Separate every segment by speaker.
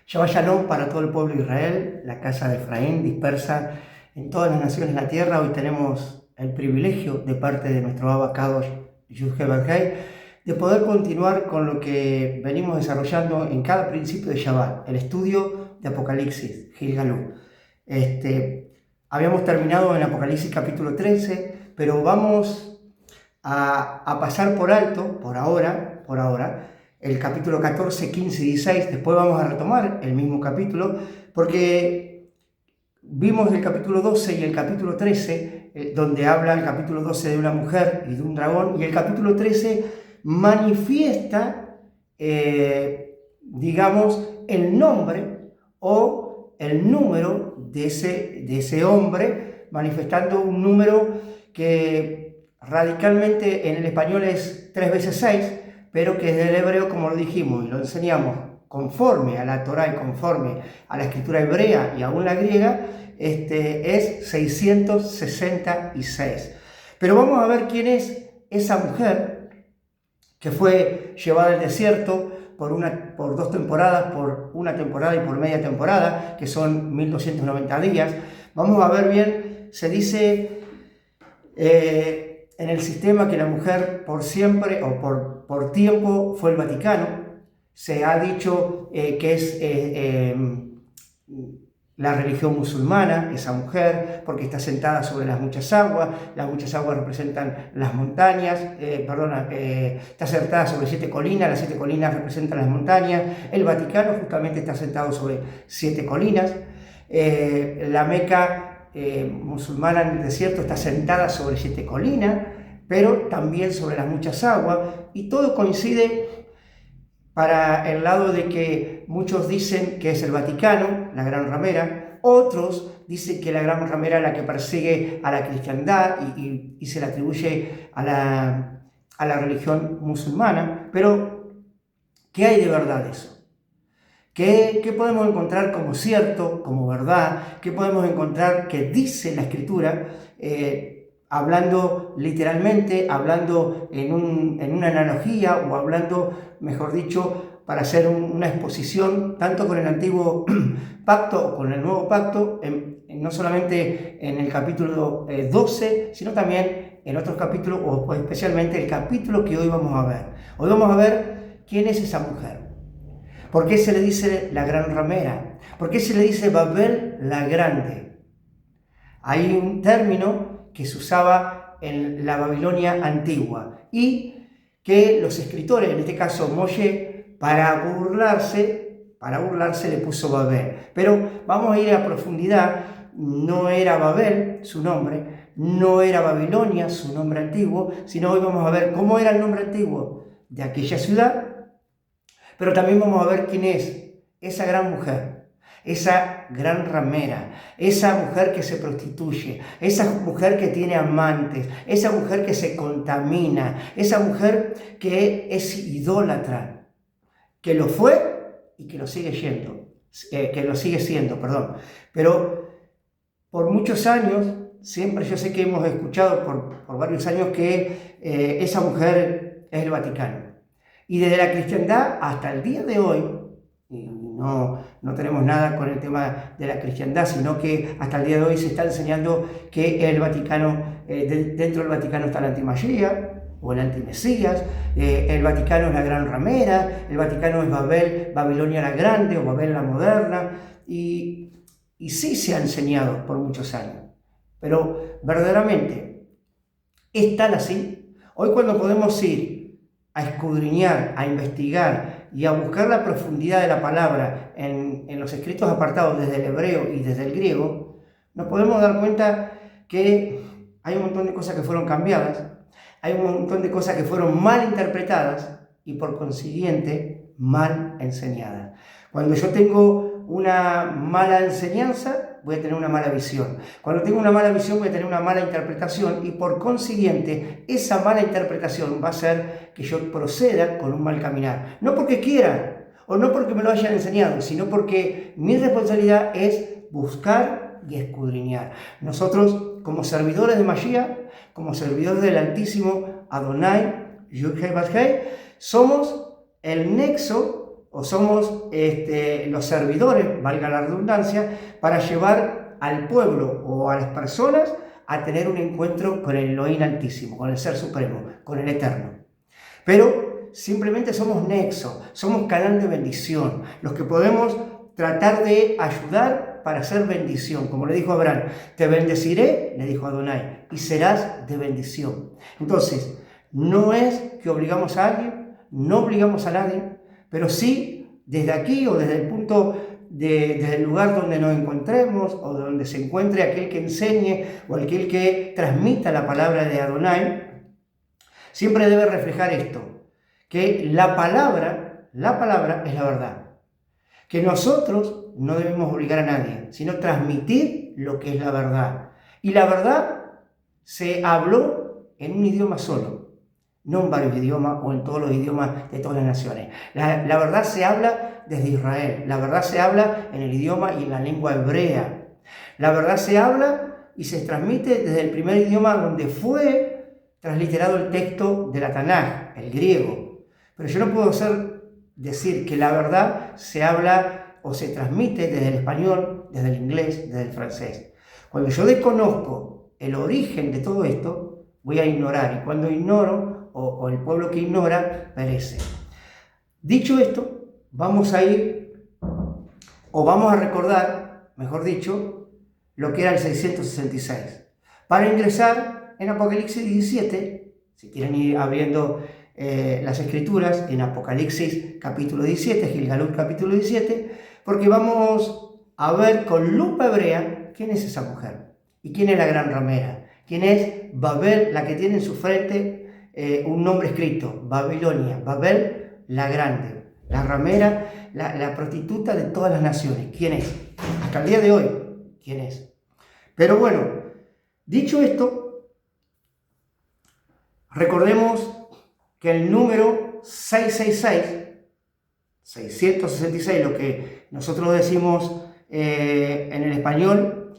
Speaker 1: Shabbat Shalom para todo el pueblo de Israel, la casa de Efraín dispersa en todas las naciones de la tierra. Hoy tenemos el privilegio de parte de nuestro Abba Kadosh Yud-Heh Vav-Heh de poder continuar con lo que venimos desarrollando en cada principio de Shabbat, el estudio de Apocalipsis, Gilgalú. Habíamos terminado en Apocalipsis capítulo 13, pero vamos a pasar por alto, por ahora, el capítulo 14, 15 y 16. Después vamos a retomar el mismo capítulo, porque vimos el capítulo 12 y el capítulo 13, donde habla el capítulo 12 de una mujer y de un dragón, y el capítulo 13 manifiesta, digamos, el nombre o el número de ese hombre, manifestando un número que radicalmente en el español es 3 veces 6, pero que es del hebreo, como lo dijimos y lo enseñamos, conforme a la Torá y conforme a la escritura hebrea y aún la griega, es 666. Pero vamos a ver quién es esa mujer que fue llevada al desierto por 2 temporadas, por una temporada y por media temporada, que son 1290 días. Vamos a ver bien, se dice en el sistema que la mujer por siempre o por tiempo fue el Vaticano. Se ha dicho que es la religión musulmana, esa mujer, porque está sentada sobre las muchas aguas representan las montañas, está sentada sobre 7 colinas, las 7 colinas representan las montañas. El Vaticano justamente está sentado sobre 7 colinas. La Meca musulmana en el desierto está sentada sobre 7 colinas, pero también sobre las muchas aguas, y todo coincide para el lado de que muchos dicen que es el Vaticano, la Gran Ramera, otros dicen que la Gran Ramera es la que persigue a la cristiandad y se le atribuye a la religión musulmana. Pero, ¿qué hay de verdad de eso? ¿Qué podemos encontrar como cierto, como verdad? ¿Qué podemos encontrar que dice la Escritura? Hablando literalmente, hablando en una analogía, o hablando, mejor dicho, para hacer una exposición tanto con el antiguo pacto o con el nuevo pacto, no solamente en el capítulo 12, sino también en otros capítulos, o especialmente el capítulo que hoy vamos a ver. Hoy vamos a ver quién es esa mujer. ¿Por qué se le dice la Gran Ramera? ¿Por qué se le dice Babel la Grande? Hay un término que se usaba en la Babilonia antigua y que los escritores, en este caso Moshe, para burlarse le puso Babel. Pero vamos a ir a profundidad. No era Babel su nombre, no era Babilonia su nombre antiguo, sino hoy vamos a ver cómo era el nombre antiguo de aquella ciudad. Pero también vamos a ver quién es esa gran mujer, esa gran ramera, esa mujer que se prostituye, esa mujer que tiene amantes, esa mujer que se contamina, esa mujer que es idólatra, que lo fue y que lo sigue siendo, perdón. Pero por muchos años, siempre yo sé que hemos escuchado por varios años que esa mujer es el Vaticano. Y desde la cristiandad hasta el día de hoy, y no tenemos nada con el tema de la cristiandad, sino que hasta el día de hoy se está enseñando que el Vaticano, dentro del Vaticano está el antimasía o el antimesías, el Vaticano es la Gran Ramera, el Vaticano es Babilonia la Grande o Babel la Moderna, y sí se ha enseñado por muchos años. Pero verdaderamente, ¿es tal así? Hoy, cuando podemos ir a escudriñar, a investigar y a buscar la profundidad de la palabra en los escritos apartados desde el hebreo y desde el griego, nos podemos dar cuenta que hay un montón de cosas que fueron cambiadas, hay un montón de cosas que fueron mal interpretadas y por consiguiente mal enseñadas. Cuando yo tengo una mala enseñanza, voy a tener una mala visión. Cuando tengo una mala visión, voy a tener una mala interpretación, y por consiguiente esa mala interpretación va a hacer que yo proceda con un mal caminar. No porque quiera o no porque me lo hayan enseñado, sino porque mi responsabilidad es buscar y escudriñar. Nosotros, como servidores de Mashiach, como servidores del Altísimo Adonai, Yud-Heh Vav-Heh, somos el nexo o somos los servidores, valga la redundancia, para llevar al pueblo o a las personas a tener un encuentro con el Elohim Altísimo, con el Ser Supremo, con el Eterno. Pero simplemente somos nexo, somos canal de bendición, los que podemos tratar de ayudar para hacer bendición. Como le dijo Abraham, te bendeciré, le dijo Adonai, y serás de bendición. Entonces, no es que obligamos a alguien, no obligamos a nadie, pero sí desde aquí o desde el punto, desde el lugar donde nos encontremos o donde se encuentre aquel que enseñe o aquel que transmita la palabra de Adonai, siempre debe reflejar esto, que la palabra es la verdad. Que nosotros no debemos obligar a nadie, sino transmitir lo que es la verdad. Y la verdad se habló en un idioma solo, no en varios idiomas o en todos los idiomas de todas las naciones. La verdad se habla desde Israel, la verdad se habla en el idioma y en la lengua hebrea. La verdad se habla y se transmite desde el primer idioma donde fue transliterado el texto de la Tanaj, el griego. Pero yo no puedo decir que la verdad se habla o se transmite desde el español, desde el inglés, desde el francés. Cuando yo desconozco el origen de todo esto, voy a ignorar, y cuando ignoro, o el pueblo que ignora, perece. Dicho esto, vamos a ir, o vamos a recordar, mejor dicho, lo que era el 666, para ingresar en Apocalipsis 17, si quieren ir abriendo las escrituras en Apocalipsis capítulo 17, Gilgalut capítulo 17, porque vamos a ver con lupa hebrea quién es esa mujer y quién es la gran ramera, quién es Babel, la que tiene en su frente un nombre escrito, Babilonia, Babel la grande, la ramera, la prostituta de todas las naciones. ¿Quién es? Hasta el día de hoy, ¿quién es? Pero bueno, dicho esto, recordemos que el número 666, lo que nosotros decimos en el español,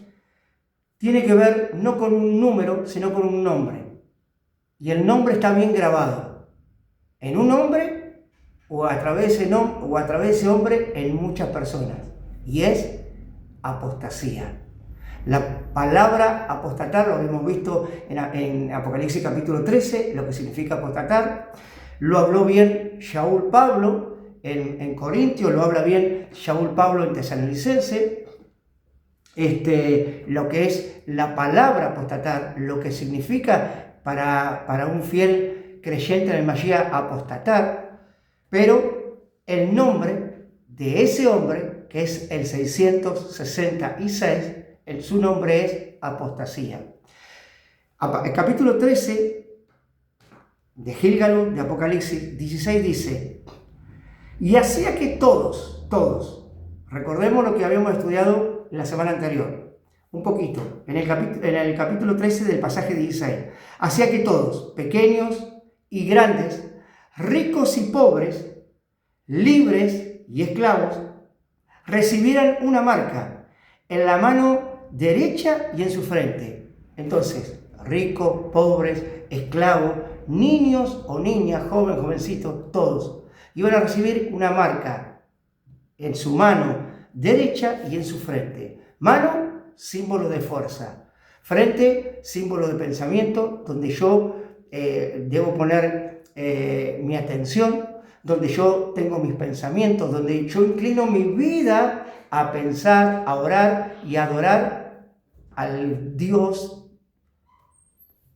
Speaker 1: tiene que ver no con un número, sino con un nombre. Y el nombre está bien grabado en un hombre o a través de ese hombre en muchas personas. Y es apostasía. La palabra apostatar lo hemos visto en Apocalipsis capítulo 13, lo que significa apostatar. Lo habló bien Shaul Pablo en Corintios, lo habla bien Shaul Pablo en Tesalonicense. Lo que es la palabra apostatar, lo que significa para un fiel creyente en el Mashiach apostatar, pero el nombre de ese hombre, que es el 666, su nombre es apostasía. El capítulo 13 de Gilgalut, de Apocalipsis 16, dice: y hacía que todos, recordemos lo que habíamos estudiado la semana anterior, un poquito, en el capítulo 13 del pasaje 16, hacía que todos, pequeños y grandes, ricos y pobres, libres y esclavos, recibieran una marca en la mano derecha y en su frente. Entonces, ricos, pobres, esclavos, niños o niñas, jóvenes, jovencitos, todos iban a recibir una marca en su mano derecha y en su frente. Mano, símbolo de fuerza. Frente, símbolo de pensamiento, donde yo debo poner mi atención, donde yo tengo mis pensamientos, donde yo inclino mi vida a pensar, a orar y a adorar al Dios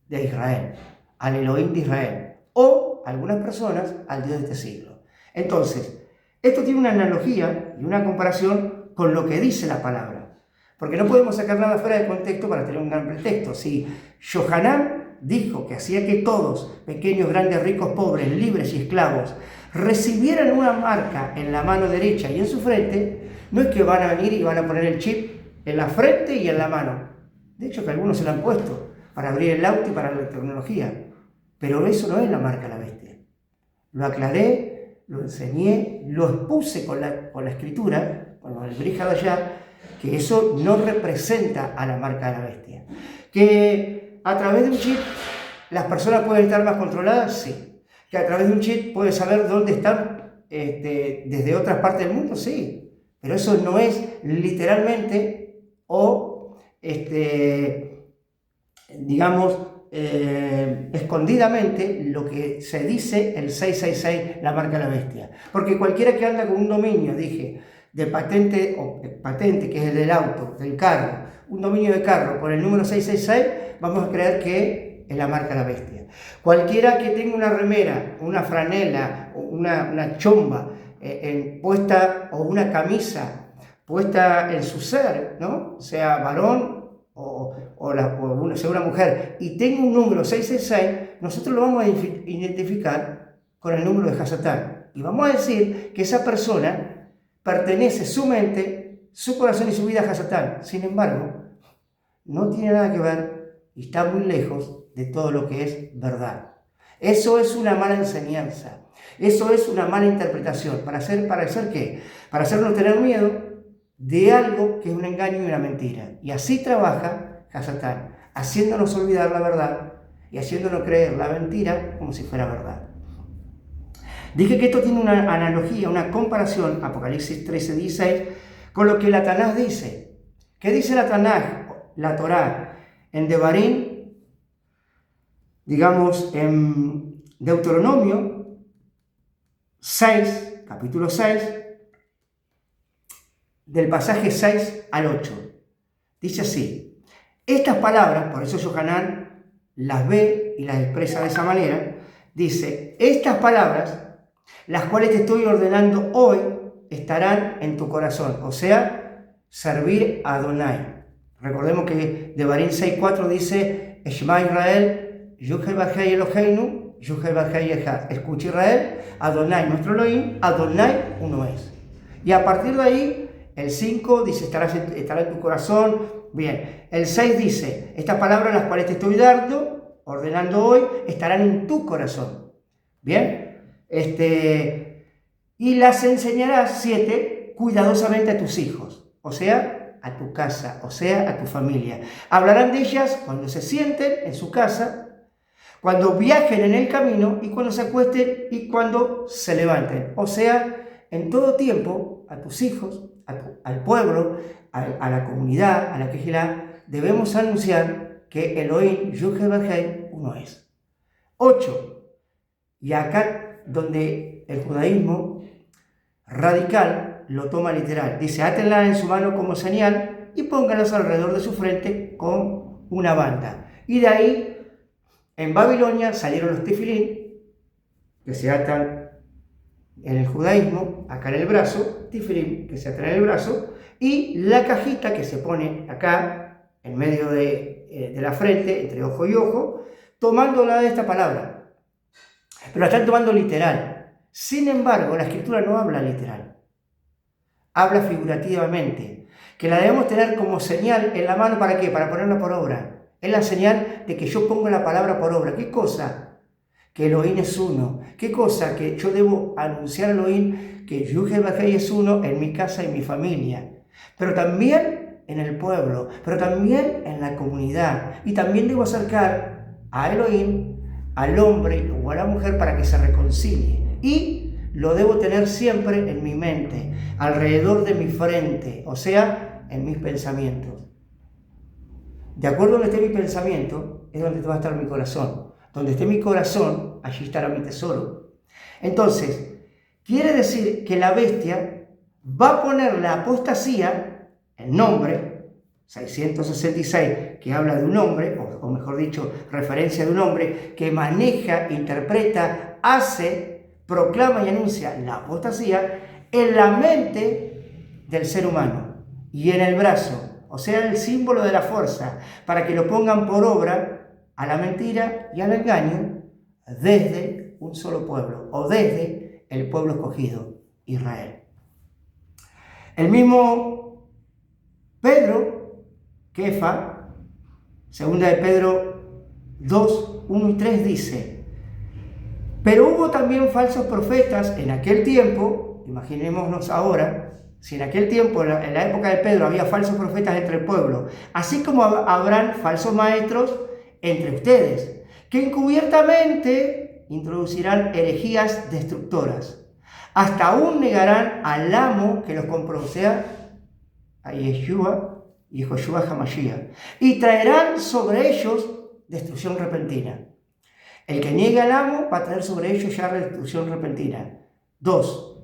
Speaker 1: de Israel, al Elohim de Israel, o algunas personas al Dios de este siglo. Entonces, esto tiene una analogía y una comparación con lo que dice la palabra, porque no podemos sacar nada fuera de contexto para tener un gran pretexto. Si Yohanan dijo que hacía que todos, pequeños, grandes, ricos, pobres, libres y esclavos, recibieran una marca en la mano derecha y en su frente, no es que van a venir y van a poner el chip en la frente y en la mano. De hecho, que algunos se lo han puesto para abrir el auto y para la tecnología. Pero eso no es la marca de la bestia. Lo aclaré, lo enseñé, lo expuse con la escritura, con el Brit Hadashah, que eso no representa a la marca de la bestia. Que a través de un chip las personas pueden estar más controladas, sí. Que a través de un chip puedes saber dónde están desde otras partes del mundo, sí, pero eso no es literalmente o, digamos, escondidamente lo que se dice el 666, la marca de la bestia. Porque cualquiera que anda con un dominio, dije, de patente, que es el del auto, del carro, un dominio de carro con el número 666, vamos a creer que es la marca de la bestia. Cualquiera que tenga una remera, una franela, una chomba puesta, o una camisa puesta en su ser, ¿no? Sea varón o sea una mujer, y tenga un número 666, nosotros lo vamos a identificar con el número de Hasatán. Y vamos a decir que esa persona pertenece su mente, su corazón y su vida a Hasatán. Sin embargo, no tiene nada que ver y está muy lejos de todo lo que es verdad. Eso es una mala enseñanza. Eso es una mala interpretación. ¿Para hacer qué? Para hacernos tener miedo de algo que es un engaño y una mentira. Y así trabaja Hasatán, haciéndonos olvidar la verdad y haciéndonos creer la mentira como si fuera verdad. Dije que esto tiene una analogía, una comparación, Apocalipsis 13:16, con lo que la Tanaj dice. ¿Qué dice la Tanaj, la Torá, en Devarim? Digamos, en Deuteronomio 6, capítulo 6, del pasaje 6 al 8. Dice así: estas palabras, por eso Yohanan las ve y las expresa de esa manera, dice, estas palabras, las cuales te estoy ordenando hoy, estarán en tu corazón, o sea, servir a Adonai. Recordemos que Devarim 6:4 dice, Shema Israel, Yuhei Bajei Eloheinu, Yuhei Bajei Echad. Escucha Israel, Adonai nuestro Elohim, Adonai uno es. Y a partir de ahí, el 5 dice, estará en tu corazón. Bien, el 6 dice, estas palabras las cuales te estoy ordenando hoy, estarán en tu corazón. Bien, y las enseñarás, 7, cuidadosamente a tus hijos, o sea, a tu casa, o sea, a tu familia. Hablarán de ellas cuando se sienten en su casa, cuando viajen en el camino y cuando se acuesten y cuando se levanten. O sea, en todo tiempo, a tus hijos, al pueblo, a la comunidad, a la Kehilá, debemos anunciar que Elohim, Yuhei Bajei, uno es. 8. Y acá donde el judaísmo radical lo toma literal. Dice, átenla en su mano como señal y pónganlos alrededor de su frente con una banda. Y de ahí, en Babilonia, salieron los tefilín, que se atan en el judaísmo, acá en el brazo, tefilín, que se atan en el brazo, y la cajita que se pone acá, en medio de la frente, entre ojo y ojo, tomándola de esta palabra. Pero la están tomando literal. Sin embargo, la escritura no habla literal. Habla figurativamente. Que la debemos tener como señal en la mano, ¿para qué? Para ponerla por obra. Es la señal de que yo pongo la palabra por obra. ¿Qué cosa? Que Elohim es uno. ¿Qué cosa? Que yo debo anunciar a Elohim que Yuhei Bajei es uno en mi casa y mi familia. Pero también en el pueblo. Pero también en la comunidad. Y también debo acercar a Elohim, al hombre o a la mujer, para que se reconcilie. Y lo debo tener siempre en mi mente, alrededor de mi frente, o sea, en mis pensamientos. De acuerdo a donde esté mi pensamiento, es donde va a estar mi corazón. Donde esté mi corazón, allí estará mi tesoro. Entonces, quiere decir que la bestia va a poner la apostasía, el nombre, 666, que habla de un hombre, o mejor dicho, referencia de un hombre, que maneja, interpreta, hace, proclama y anuncia la apostasía en la mente del ser humano y en el brazo, o sea, el símbolo de la fuerza, para que lo pongan por obra a la mentira y al engaño desde un solo pueblo, o desde el pueblo escogido, Israel. El mismo Pedro, Kefa, segunda de Pedro 2, 1 y 3 dice, pero hubo también falsos profetas en aquel tiempo. Imaginémonos ahora, si en aquel tiempo, en la época de Pedro, había falsos profetas entre el pueblo, así como habrán falsos maestros entre ustedes, que encubiertamente introducirán herejías destructoras, Hasta aún negarán al amo que los compró, o sea, a Yeshua y Joshua Hamashiach, y traerán sobre ellos destrucción repentina. El que niegue al amo va a traer sobre ellos ya destrucción repentina. 2.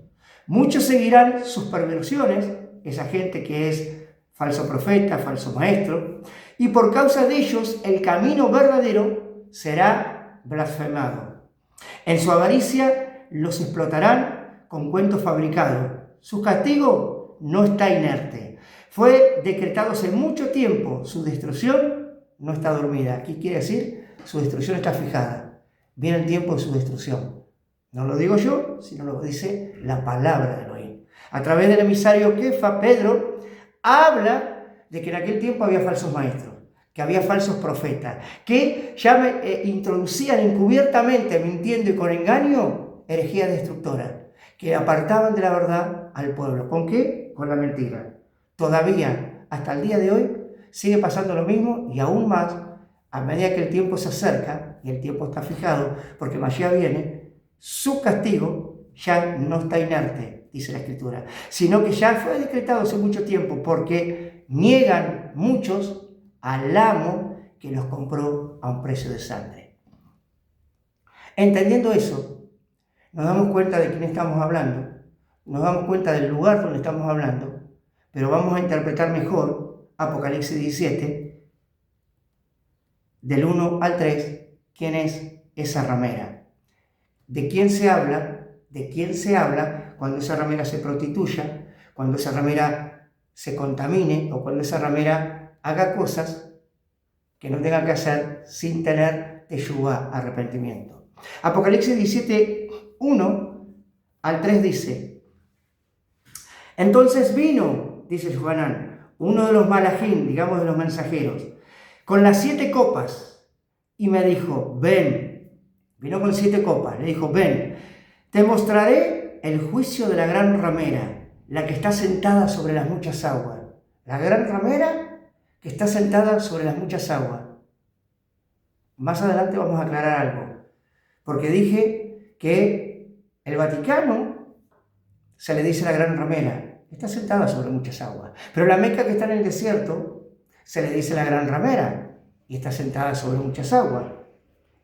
Speaker 1: Muchos seguirán sus perversiones, esa gente que es falso profeta, falso maestro, y por causa de ellos el camino verdadero será blasfemado. En su avaricia los explotarán con cuentos fabricados. Su castigo no está inerte. Fue decretado hace mucho tiempo. Su destrucción no está dormida. ¿Qué quiere decir? Su destrucción está fijada. Viene el tiempo de su destrucción. No lo digo yo, sino lo dice la palabra de Elohim. A través del emisario Kefa, Pedro habla de que en aquel tiempo había falsos maestros, que había falsos profetas, que ya introducían encubiertamente, mintiendo y con engaño, herejías destructoras, que apartaban de la verdad al pueblo. ¿Con qué? Con la mentira. Todavía, hasta el día de hoy, sigue pasando lo mismo y aún más a medida que el tiempo se acerca y el tiempo está fijado, porque Mashiach viene, su castigo ya no está inerte, dice la Escritura, sino que ya fue decretado hace mucho tiempo, porque niegan muchos al amo que los compró a un precio de sangre. Entendiendo eso, nos damos cuenta de quién estamos hablando, nos damos cuenta del lugar donde estamos hablando, pero vamos a interpretar mejor Apocalipsis 17, del 1 al 3, quién es esa ramera. ¿De quién se habla? ¿De quién se habla cuando esa ramera se prostituya, cuando esa ramera se contamine o cuando esa ramera haga cosas que no tenga que hacer sin tener teshuvá, arrepentimiento? Apocalipsis 17, 1 al 3 dice: entonces vino, dice Yohanan, uno de los malachim, digamos de los mensajeros, con las 7 copas, y me dijo, ven. Vino con 7 copas, le dijo, ven, te mostraré el juicio de la gran ramera, la que está sentada sobre las muchas aguas. La gran ramera que está sentada sobre las muchas aguas. Más adelante vamos a aclarar algo, porque dije que el Vaticano se le dice la gran ramera, está sentada sobre muchas aguas, pero la Meca que está en el desierto se le dice la gran ramera y está sentada sobre muchas aguas.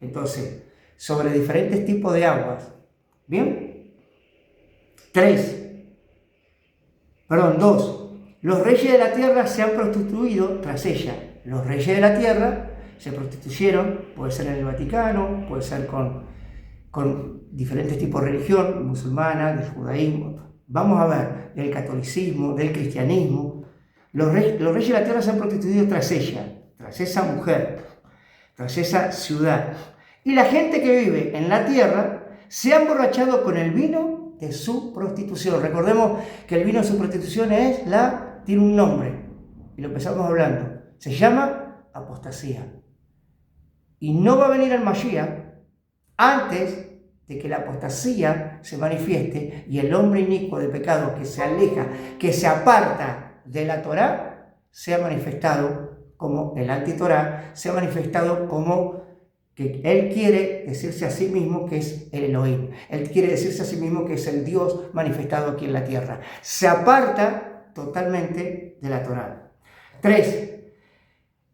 Speaker 1: Entonces, sobre diferentes tipos de aguas. ¿Bien? 2. Los reyes de la tierra se han prostituido tras ella. Los reyes de la tierra se prostituyeron, puede ser en el Vaticano, puede ser con diferentes tipos de religión, musulmana, del judaísmo. Vamos a ver, del catolicismo, del cristianismo. Los reyes de la tierra se han prostituido tras ella, tras esa mujer, tras esa ciudad. Y la gente que vive en la tierra se ha emborrachado con el vino de su prostitución. Recordemos que el vino de su prostitución tiene un nombre, y lo empezamos hablando. Se llama apostasía. Y no va a venir el Mashiach antes de que la apostasía se manifieste y el hombre inicuo de pecado que se aleja, que se aparta de la Torá, sea manifestado como el anti-Torá, sea manifestado como que él quiere decirse a sí mismo que es el Elohim. Él quiere decirse a sí mismo que es el Dios manifestado aquí en la tierra. Se aparta totalmente de la Torá. 3.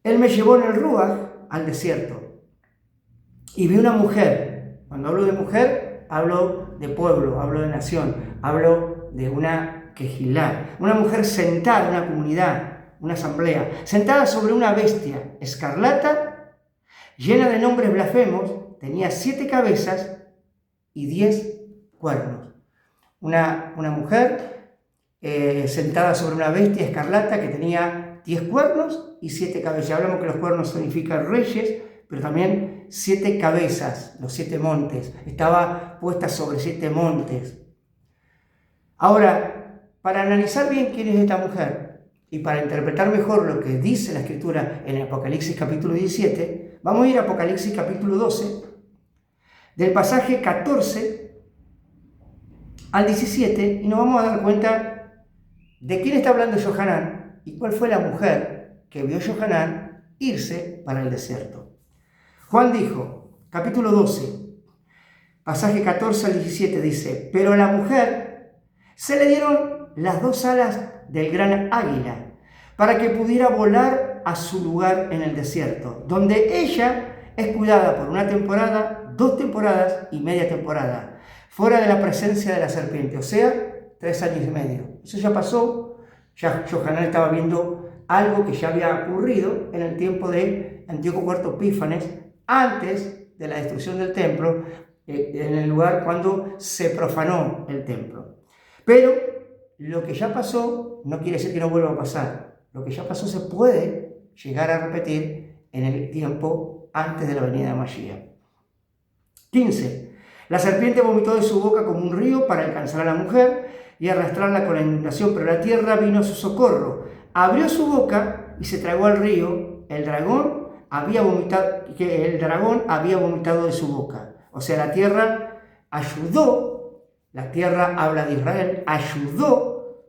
Speaker 1: Él me llevó en el Ruach al desierto y vi una mujer. Cuando hablo de mujer, hablo de pueblo, hablo de nación, hablo de una quejilá, una mujer sentada en una comunidad, una asamblea, sentada sobre una bestia escarlata, llena de nombres blasfemos, tenía 7 cabezas y 10 cuernos. Una mujer sentada sobre una bestia escarlata que tenía 10 cuernos y 7 cabezas. Ya hablamos que los cuernos significan reyes, pero también 7 cabezas, los 7 montes. Estaba puesta sobre 7 montes. Ahora, para analizar bien quién es esta mujer y para interpretar mejor lo que dice la Escritura en Apocalipsis capítulo 17, vamos a ir a Apocalipsis capítulo 12, del pasaje 14 al 17, y nos vamos a dar cuenta de quién está hablando Yohanan y cuál fue la mujer que vio Yohanan irse para el desierto. Juan dijo, capítulo 12, pasaje 14 al 17 dice, pero a la mujer se le dieron las 2 alas del gran águila para que pudiera volar a su lugar en el desierto, donde ella es cuidada por 1 temporada, 2 temporadas y media temporada, fuera de la presencia de la serpiente, o sea, 3 años y medio. Eso ya pasó, ya Johanán estaba viendo algo que ya había ocurrido en el tiempo de Antíoco IV Epífanes, antes de la destrucción del templo, en el lugar cuando se profanó el templo. Pero lo que ya pasó no quiere decir que no vuelva a pasar. Lo que ya pasó se puede llegar a repetir en el tiempo antes de la venida de Mashiach. 15. La serpiente vomitó de su boca como un río para alcanzar a la mujer y arrastrarla con la inundación, pero la tierra vino a su socorro. Abrió su boca y se tragó al río. El dragón había vomitado de su boca. O sea, la tierra ayudó, la tierra habla de Israel, ayudó,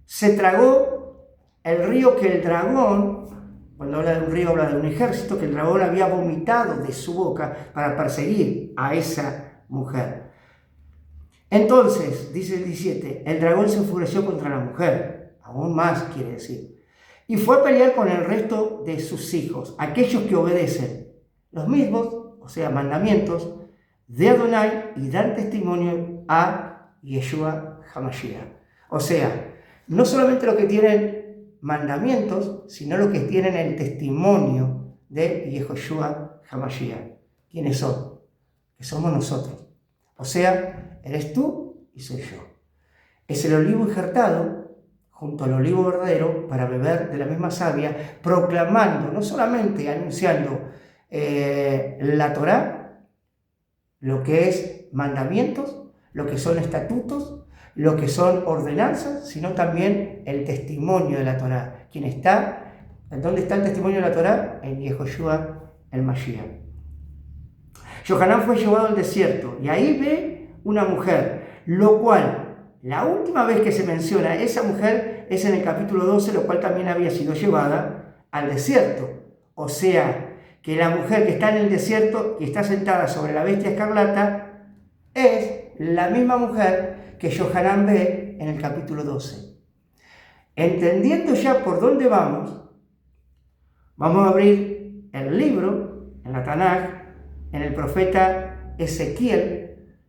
Speaker 1: se tragó el río que el dragón, cuando habla de un río habla de un ejército, que el dragón había vomitado de su boca para perseguir a esa mujer. Entonces, dice el 17, el dragón se enfureció contra la mujer, aún más quiere decir, y fue a pelear con el resto de sus hijos, aquellos que obedecen los mismos, o sea, mandamientos de Adonai y dan testimonio a Yeshua HaMashiach. O sea, no solamente los que tienen mandamientos, sino los que tienen el testimonio de Yeshua HaMashiach. ¿Quiénes son? Que somos nosotros. O sea, eres tú y soy yo. Es el olivo injertado junto al olivo verdadero para beber de la misma savia, proclamando, no solamente anunciando la Torá, lo que es mandamientos, lo que son estatutos, lo que son ordenanzas, sino también el testimonio de la Torá. ¿Quién está? ¿Dónde está el testimonio de la Torá? En Yehoshua el Mashiach. Johanán fue llevado al desierto y ahí ve una mujer, lo cual, la última vez que se menciona esa mujer es en el capítulo 12, lo cual también había sido llevada al desierto. O sea, que la mujer que está en el desierto y está sentada sobre la bestia escarlata es la misma mujer que Johanán ve en el capítulo 12. Entendiendo ya por dónde vamos a abrir el libro, en la Tanaj, en el profeta Ezequiel,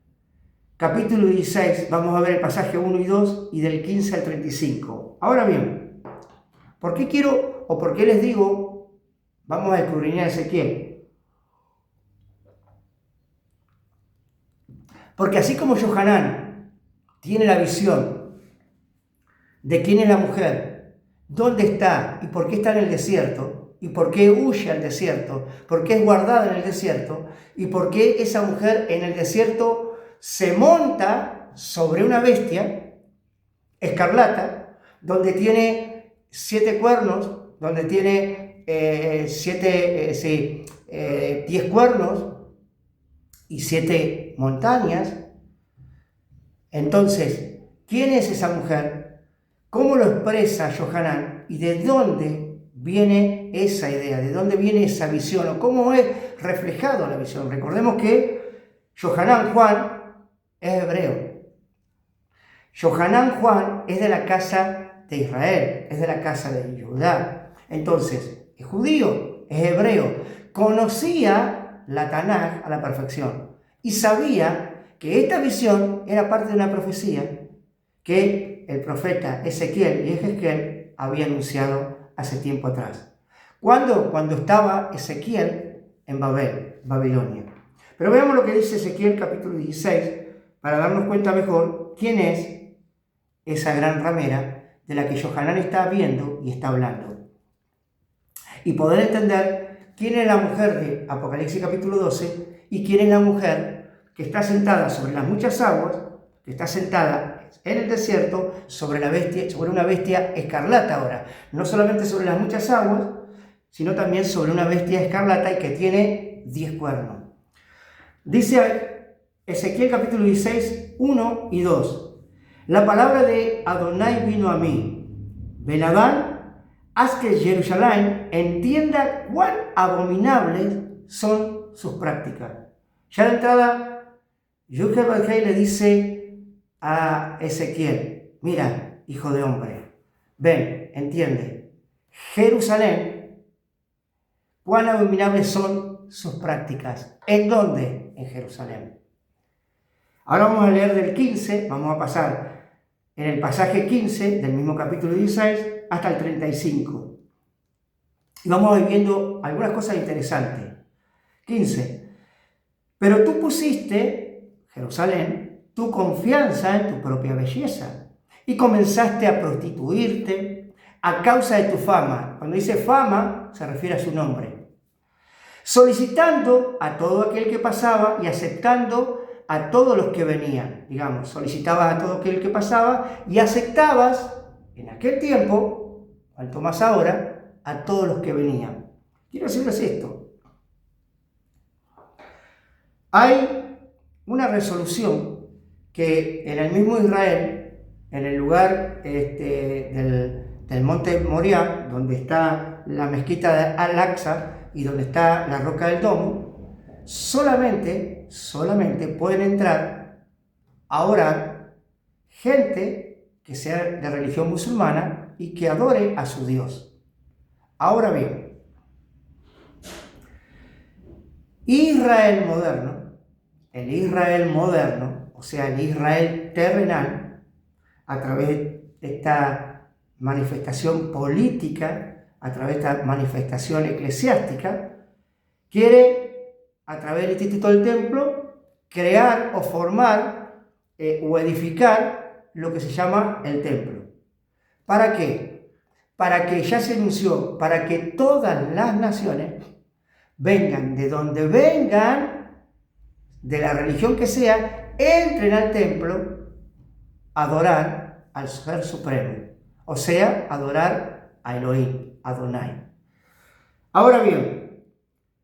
Speaker 1: capítulo 16, vamos a ver el pasaje 1 y 2 y del 15 al 35. Ahora bien, ¿por qué quiero o por qué les digo vamos a escudriñar Ezequiel? Porque así como Johanán tiene la visión de quién es la mujer, dónde está y por qué está en el desierto, y por qué huye al desierto, por qué es guardada en el desierto, y por qué esa mujer en el desierto se monta sobre una bestia escarlata, donde tiene 7 cuernos, donde tiene 10 cuernos y 7 montañas. Entonces, ¿quién es esa mujer? ¿Cómo lo expresa Johanán? ¿Y de dónde viene esa idea? ¿De dónde viene esa visión? ¿O cómo es reflejado la visión? Recordemos que Johanán Juan es hebreo. Johanán Juan es de la casa de Israel, es de la casa de Judá. Entonces, es judío, es hebreo, conocía la Tanaj a la perfección y sabía que esta visión era parte de una profecía que el profeta Ezequiel y Ezequiel había anunciado hace tiempo atrás. ¿Cuándo? Cuando estaba Ezequiel en Babilonia. Pero veamos lo que dice Ezequiel capítulo 16 para darnos cuenta mejor quién es esa gran ramera de la que Johanán está viendo y está hablando. Y poder entender quién es la mujer de Apocalipsis capítulo 12 y quién es la mujer que está sentada sobre las muchas aguas, que está sentada en el desierto sobre una bestia escarlata ahora. No solamente sobre las muchas aguas, sino también sobre una bestia escarlata y que tiene 10 cuernos. Dice Ezequiel capítulo 16, 1 y 2. La palabra de Adonai vino a mí. Benadán, haz que Jerusalén entienda cuán abominables son sus prácticas. Ya de entrada Yud-Heh-Vav-Heh le dice a Ezequiel, mira, hijo de hombre, ven, entiende, Jerusalén, cuán abominables son sus prácticas. ¿En dónde? En Jerusalén. Ahora vamos a leer del 15, vamos a pasar en el pasaje 15 del mismo capítulo 16 hasta el 35. Y vamos a ir viendo algunas cosas interesantes. 15. Pero tú pusiste, Jerusalén, tu confianza en tu propia belleza y comenzaste a prostituirte a causa de tu fama. Cuando dice fama, se refiere a su nombre. Solicitando a todo aquel que pasaba y aceptando a todos los que venían. Digamos, solicitabas a todo aquel que pasaba y aceptabas, en aquel tiempo, cuanto más ahora, a todos los que venían. Quiero decirles esto. Hay una resolución que en el mismo Israel, en el lugar del monte Moriah, donde está la mezquita de Al-Aqsa y donde está la roca del domo, solamente pueden entrar a orar gente que sea de religión musulmana y que adore a su Dios. Ahora bien, Israel moderno, el Israel moderno, o sea, el Israel terrenal, a través de esta manifestación política, a través de esta manifestación eclesiástica, quiere, a través del Instituto del Templo, crear o formar o edificar lo que se llama el templo. ¿Para qué? Para que, ya se anunció, para que todas las naciones vengan de donde vengan, de la religión que sea, entren al templo a adorar al Ser Supremo, o sea, adorar a Elohim, Adonai. Ahora bien,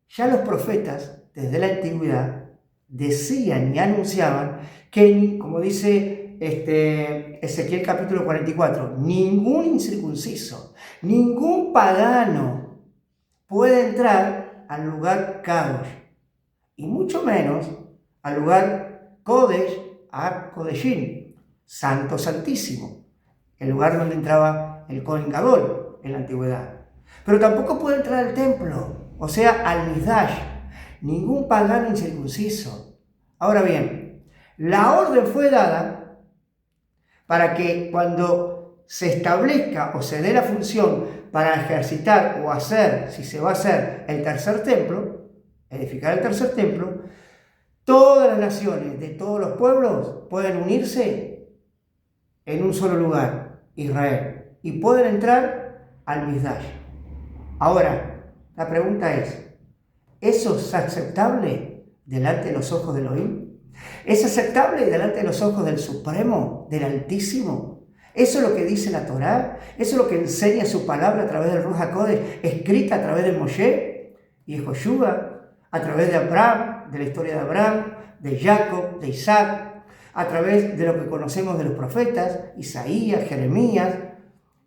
Speaker 1: ya los profetas, desde la antigüedad, decían y anunciaban que, como dice Ezequiel capítulo 44, ningún incircunciso, ningún pagano puede entrar al lugar Kadosh, y mucho menos al lugar Kodesh a Kodeshim, Santo Santísimo, el lugar donde entraba el Kohen Gadol en la antigüedad. Pero tampoco puede entrar al templo, o sea, al Mizdash, ningún pagano incircunciso. Ahora bien, la orden fue dada para que cuando se establezca o se dé la función para ejercitar o hacer, si se va a hacer el tercer templo, edificar el tercer templo, todas las naciones de todos los pueblos pueden unirse en un solo lugar, Israel, y pueden entrar al Mizdash. Ahora, la pregunta es, ¿eso es aceptable delante de los ojos de Elohim? ¿Es aceptable delante de los ojos del Supremo, del Altísimo? ¿Eso es lo que dice la Torá? ¿Eso es lo que enseña su palabra a través del Ruach HaKodesh, escrita a través de Moshe y de Joshua, a través de Abraham, de la historia de Abraham, de Jacob, de Isaac, a través de lo que conocemos de los profetas, Isaías, Jeremías,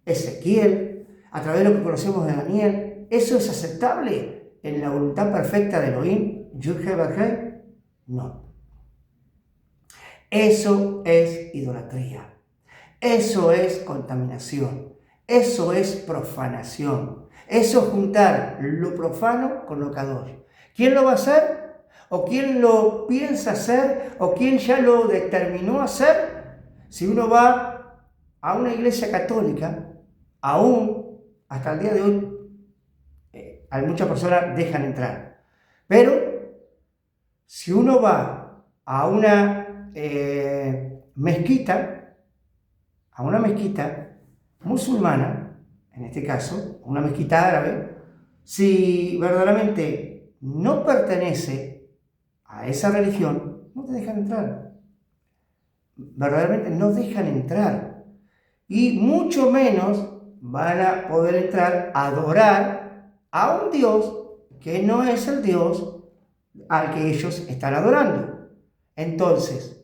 Speaker 1: Ezequiel, a través de lo que conocemos de Daniel? ¿Eso es aceptable en la voluntad perfecta de Elohim, Yud-Heh-Vav-Heh? No. Eso es idolatría. Eso es contaminación. Eso es profanación. Eso es juntar lo profano con lo kadosh. ¿Quién lo va a hacer? ¿O quién lo piensa hacer? ¿O quién ya lo determinó hacer? Si uno va a una iglesia católica, aún hasta el día de hoy, muchas personas dejan entrar. Pero si uno va a una mezquita musulmana, en este caso, una mezquita árabe, si verdaderamente no pertenece a esa religión, no te dejan entrar. Verdaderamente no dejan entrar. Y mucho menos van a poder entrar a adorar a un Dios que no es el Dios al que ellos están adorando. Entonces,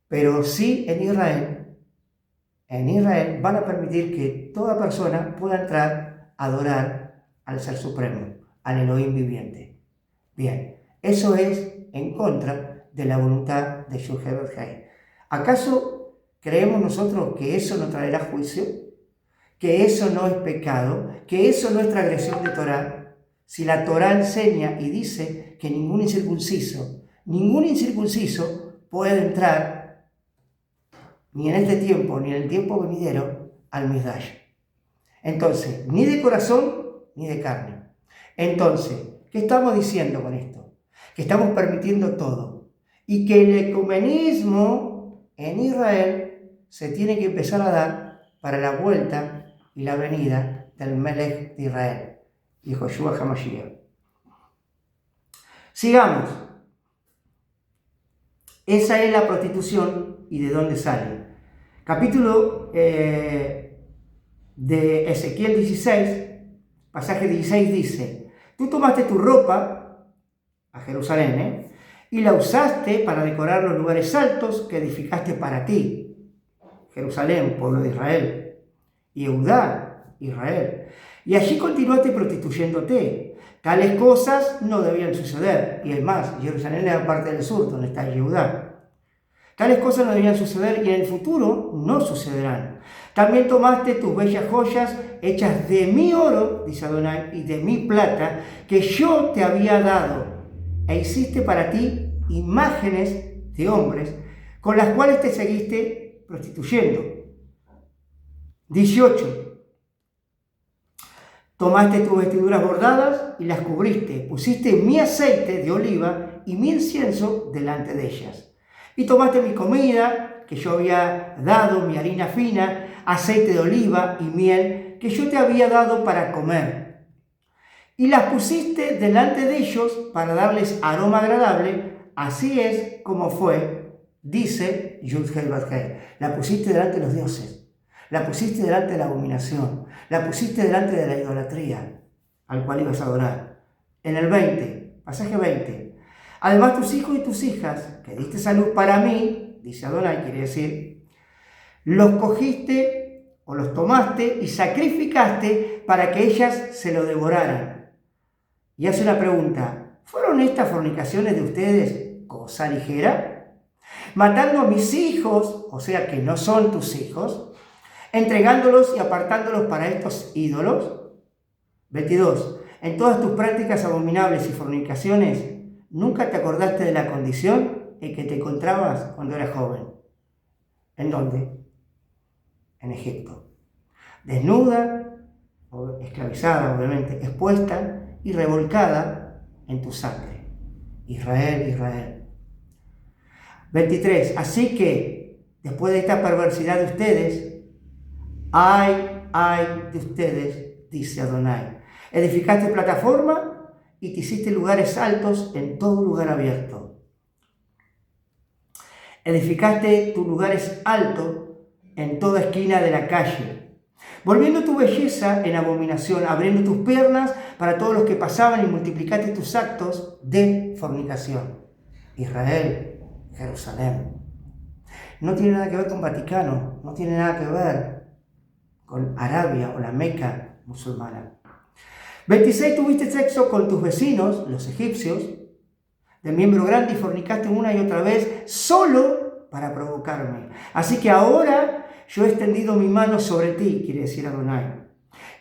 Speaker 1: pero sí en Israel van a permitir que toda persona pueda entrar a adorar al Ser Supremo, al Elohim viviente. Bien, eso es en contra de la voluntad de Yud-Heh-Vav-Heh. ¿Acaso creemos nosotros que eso no traerá juicio? ¿Que eso no es pecado? ¿Que eso no es transgresión de Torá? Si la Torá enseña y dice que ningún incircunciso puede entrar ni en este tiempo ni en el tiempo venidero al Migdash. Entonces, ni de corazón ni de carne. Entonces, ¿qué estamos diciendo con esto? Que estamos permitiendo todo y que el ecumenismo en Israel se tiene que empezar a dar para la vuelta y la venida del Melech de Israel, Yehoshua HaMashiach. Sigamos. Esa es la prostitución y de dónde sale. Capítulo de Ezequiel 16, pasaje 16 dice: tú tomaste tu ropa a Jerusalén, y la usaste para decorar los lugares altos que edificaste para ti. Jerusalén, pueblo de Israel, y Judá, Israel. Y allí continuaste prostituyéndote. Tales cosas no debían suceder. Y es más, Jerusalén era parte del sur, donde está Judá. Tales cosas no debían suceder y en el futuro no sucederán. También tomaste tus bellas joyas hechas de mi oro, dice Adonai, y de mi plata, que yo te había dado, e hiciste para ti imágenes de hombres, con las cuales te seguiste prostituyendo. 18. Tomaste tus vestiduras bordadas y las cubriste, pusiste mi aceite de oliva y mi incienso delante de ellas. Y tomaste mi comida, que yo había dado, mi harina fina, aceite de oliva y miel, que yo te había dado para comer. Y las pusiste delante de ellos para darles aroma agradable, así es como fue, dice Yud-Heh-Vav-Heh. La pusiste delante de los dioses, la pusiste delante de la abominación, la pusiste delante de la idolatría, al cual ibas a adorar. En el 20, pasaje 20. Además tus hijos y tus hijas, que diste salud para mí, dice Adonai, quiere decir, los cogiste o los tomaste y sacrificaste para que ellas se lo devoraran. Y hace una pregunta: ¿fueron estas fornicaciones de ustedes cosa ligera? Matando a mis hijos, o sea que no son tus hijos, entregándolos y apartándolos para estos ídolos. 22. En todas tus prácticas abominables y fornicaciones, ¿nunca te acordaste de la condición en que te encontrabas cuando eras joven? ¿En dónde? En Egipto. Desnuda, o esclavizada obviamente, expuesta y revolcada en tu sangre. Israel, Israel. 23. Así que, después de esta perversidad de ustedes, ay de ustedes, dice Adonai. Edificaste plataforma y te hiciste lugares altos en todo lugar abierto. Edificaste tus lugares altos en toda esquina de la calle, volviendo tu belleza en abominación, abriendo tus piernas para todos los que pasaban y multiplicaste tus actos de fornicación. Israel, Jerusalén. No tiene nada que ver con Vaticano, no tiene nada que ver con Arabia o la Meca musulmana. 26. Tuviste sexo con tus vecinos, los egipcios, de miembro grande, y fornicaste una y otra vez solo para provocarme. Así que ahora yo he extendido mi mano sobre ti, quiere decir Adonai.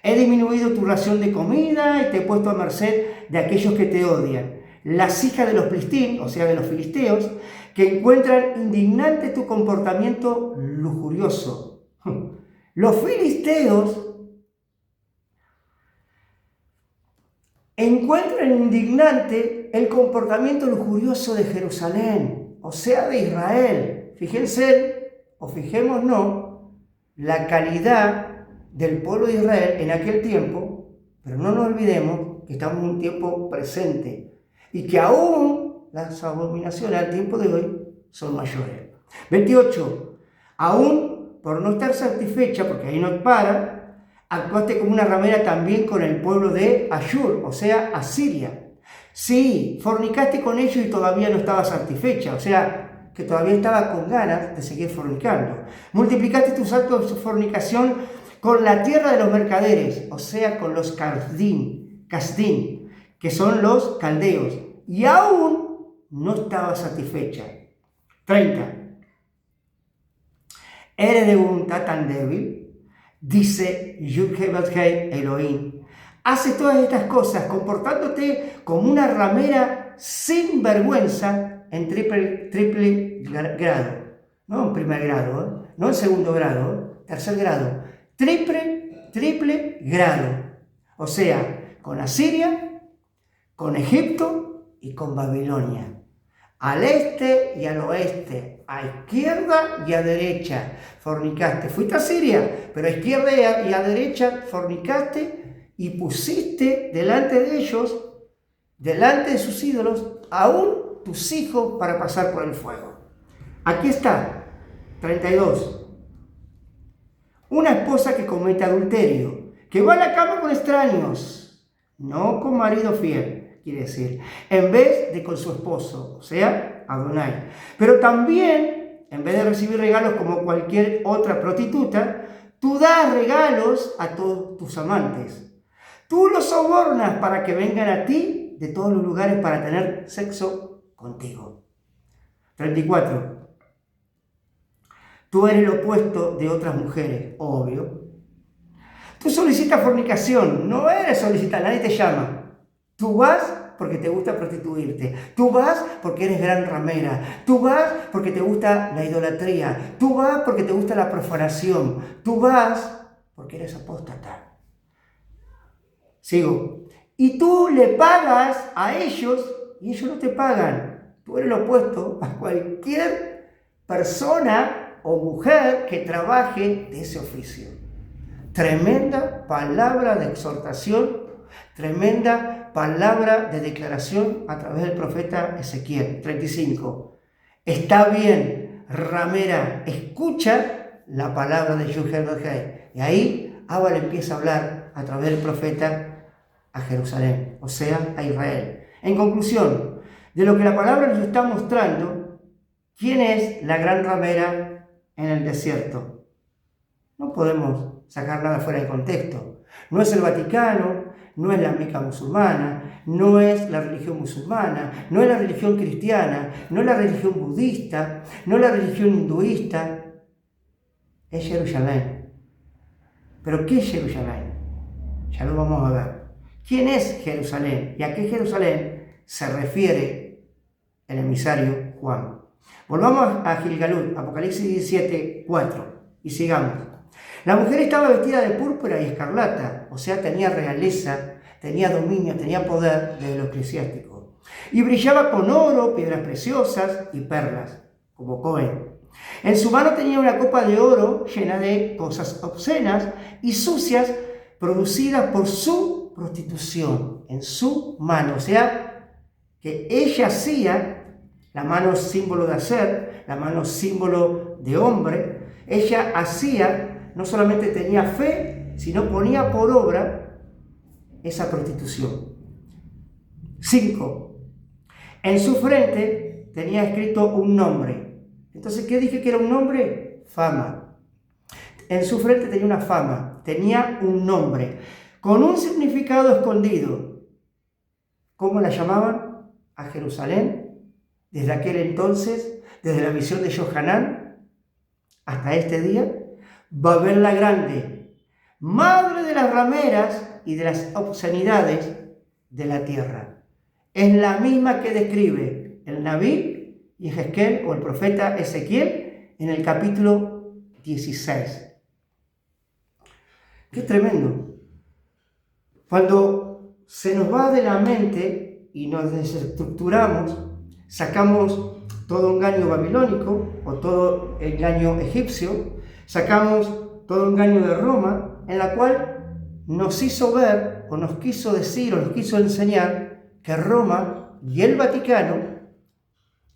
Speaker 1: He disminuido tu ración de comida y te he puesto a merced de aquellos que te odian. Las hijas de los Plistím, o sea de los filisteos, que encuentran indignante tu comportamiento lujurioso. Los filisteos encuentran indignante el comportamiento lujurioso de Jerusalén, o sea de Israel. Fíjense, o fijémonos, la calidad del pueblo de Israel en aquel tiempo, pero no nos olvidemos que estamos en un tiempo presente y que aún las abominaciones al tiempo de hoy son mayores. 28. Aún por no estar satisfecha, porque ahí no para, actuaste como una ramera también con el pueblo de Ashur, o sea, Asiria. Sí, fornicaste con ellos y todavía no estaba satisfecha, o sea, que todavía estaba con ganas de seguir fornicando. Multiplicaste tus actos de fornicación con la tierra de los mercaderes, o sea, con los Kasdim, que son los caldeos, y aún no estaba satisfecha. 30. ¿Eres de voluntad tan débil? Dice Yud-Heh-Vav-Heh Elohim. Haces todas estas cosas comportándote como una ramera sin vergüenza en triple grado. No en primer grado, no en segundo grado, tercer grado. Triple grado. O sea, con Asiria, con Egipto y con Babilonia. Al este y al oeste, a izquierda y a derecha fornicaste. Fuiste a Siria, pero a izquierda y a derecha fornicaste y pusiste delante de ellos, delante de sus ídolos, aún tus hijos para pasar por el fuego. Aquí está, 32. Una esposa que comete adulterio, que va a la cama con extraños, no con marido fiel, quiere decir, en vez de con su esposo, o sea, Adonai. Pero también, en vez de recibir regalos como cualquier otra prostituta, tú das regalos a todos tus amantes. Tú los sobornas para que vengan a ti de todos los lugares para tener sexo contigo. 34. Tú eres el opuesto de otras mujeres, obvio. Tú solicitas fornicación, no eres solicitar, nadie te llama. Tú vas porque te gusta prostituirte. Tú vas porque eres gran ramera. Tú vas porque te gusta la idolatría. Tú vas porque te gusta la profanación. Tú vas porque eres apóstata. Sigo. Y tú le pagas a ellos y ellos no te pagan. Tú eres lo opuesto a cualquier persona o mujer que trabaje de ese oficio. Tremenda palabra de exhortación, tremenda palabra de declaración a través del profeta Ezequiel. 35. Está bien, ramera, escucha la palabra de Yud-Heh-Vav-Heh. Y ahí Abba le empieza a hablar a través del profeta a Jerusalén, o sea, a Israel. En conclusión, de lo que la palabra nos está mostrando, ¿quién es la gran ramera en el desierto? No podemos sacar nada fuera de contexto. No es el Vaticano, no es la Meca musulmana, no es la religión musulmana, no es la religión cristiana, no es la religión budista, no es la religión hinduista. Es Jerusalén. ¿Pero qué es Jerusalén? Ya lo vamos a ver. ¿Quién es Jerusalén? ¿Y a qué Jerusalén se refiere el emisario Juan? Volvamos a Gilgalut, Apocalipsis 17, 4, y sigamos. La mujer estaba vestida de púrpura y escarlata, o sea, tenía realeza, tenía dominio, tenía poder de lo eclesiástico. Y brillaba con oro, piedras preciosas y perlas, como Cohen. En su mano tenía una copa de oro llena de cosas obscenas y sucias producidas por su prostitución, en su mano. O sea, que ella hacía, la mano es símbolo de hacer, la mano es símbolo de hombre, ella hacía, no solamente tenía fe, sino ponía por obra esa prostitución. 5. En su frente tenía escrito un nombre. Entonces, ¿qué dije que era un nombre? Fama. En su frente tenía una fama, tenía un nombre, con un significado escondido. ¿Cómo la llamaban? A Jerusalén, desde aquel entonces, desde la visión de Johanán hasta este día, Babel la Grande, madre de las rameras y de las obscenidades de la tierra. Es la misma que describe el Nabí y Ezequiel, o el profeta Ezequiel, en el capítulo 16. ¡Qué tremendo! Cuando se nos va de la mente y nos desestructuramos, sacamos todo engaño babilónico o todo engaño egipcio, sacamos todo engaño de Roma, en la cual nos hizo ver o nos quiso decir o nos quiso enseñar que Roma y el Vaticano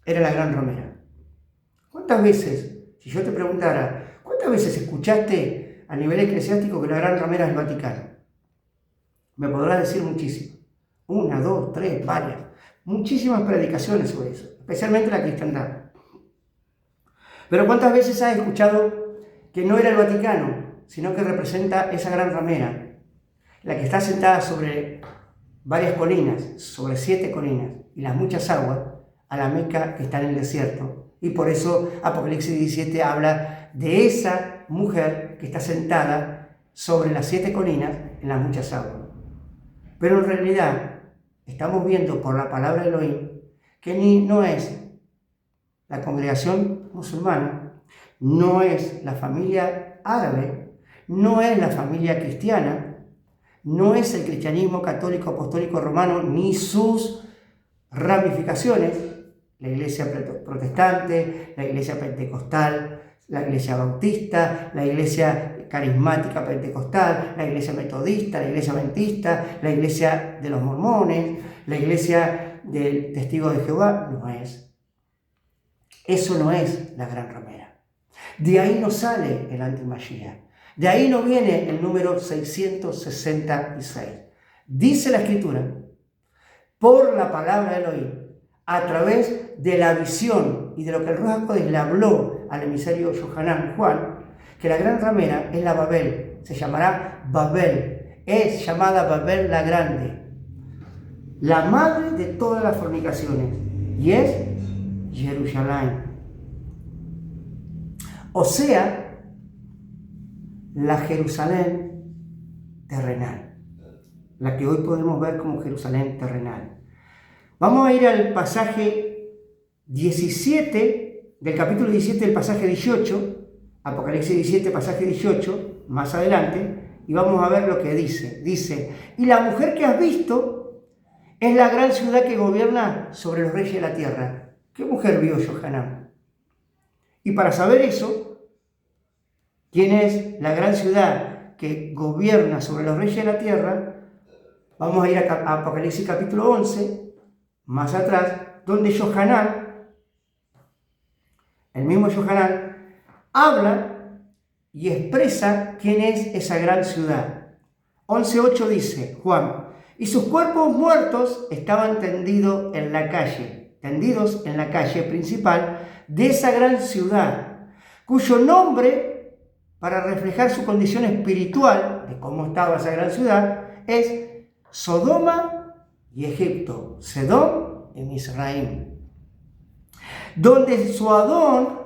Speaker 1: era la gran ramera. ¿Cuántas veces, si yo te preguntara, cuántas veces escuchaste a nivel eclesiástico que la gran ramera es el Vaticano? Me podrás decir muchísimo. 1, 2, 3, varias. Muchísimas predicaciones sobre eso, especialmente la cristiandad. Pero ¿cuántas veces has escuchado que no era el Vaticano, sino que representa esa gran ramera, la que está sentada sobre varias colinas, sobre 7 colinas, y las muchas aguas, a la Meca que está en el desierto, Y por eso Apocalipsis 17 habla de esa mujer que está sentada sobre las 7 colinas en las muchas aguas. Pero en realidad estamos viendo por la palabra de Elohim que no es la congregación musulmana, no es la familia árabe, no es la familia cristiana, no es el cristianismo católico apostólico romano ni sus ramificaciones, la iglesia protestante, la iglesia pentecostal, la iglesia bautista, la iglesia carismática pentecostal, la iglesia metodista, la iglesia adventista, la iglesia de los mormones, la iglesia del testigo de Jehová. No es. Eso no es la gran ramera. De ahí no sale el anti-Mashiach. De ahí no viene el número 666. Dice la Escritura, por la palabra de Elohim, a través de la visión y de lo que el Ruach HaKodesh le habló al emisario Yohanan Juan, que la gran ramera es la Babel, se llamará Babel, es llamada Babel la Grande, la madre de todas las fornicaciones, y es Jerusalén. O sea, la Jerusalén terrenal, la que hoy podemos ver como Jerusalén terrenal. Vamos a ir al pasaje 17, del capítulo 17 del pasaje 18, Apocalipsis 17, pasaje 18, más adelante, y vamos a ver lo que dice. Dice, y la mujer que has visto es la gran ciudad que gobierna sobre los reyes de la tierra. ¿Qué mujer vio Yohanan? Y para saber eso, quién es la gran ciudad que gobierna sobre los reyes de la tierra, vamos a ir a Apocalipsis capítulo 11, más atrás, donde Yohanan, el mismo Yohanan, habla y expresa quién es esa gran ciudad. 11.8 dice Juan, y sus cuerpos muertos estaban tendidos en la calle principal de esa gran ciudad, cuyo nombre, para reflejar su condición espiritual, de cómo estaba esa gran ciudad, es Sodoma y Egipto, Sedom y Misraim, donde su Adón,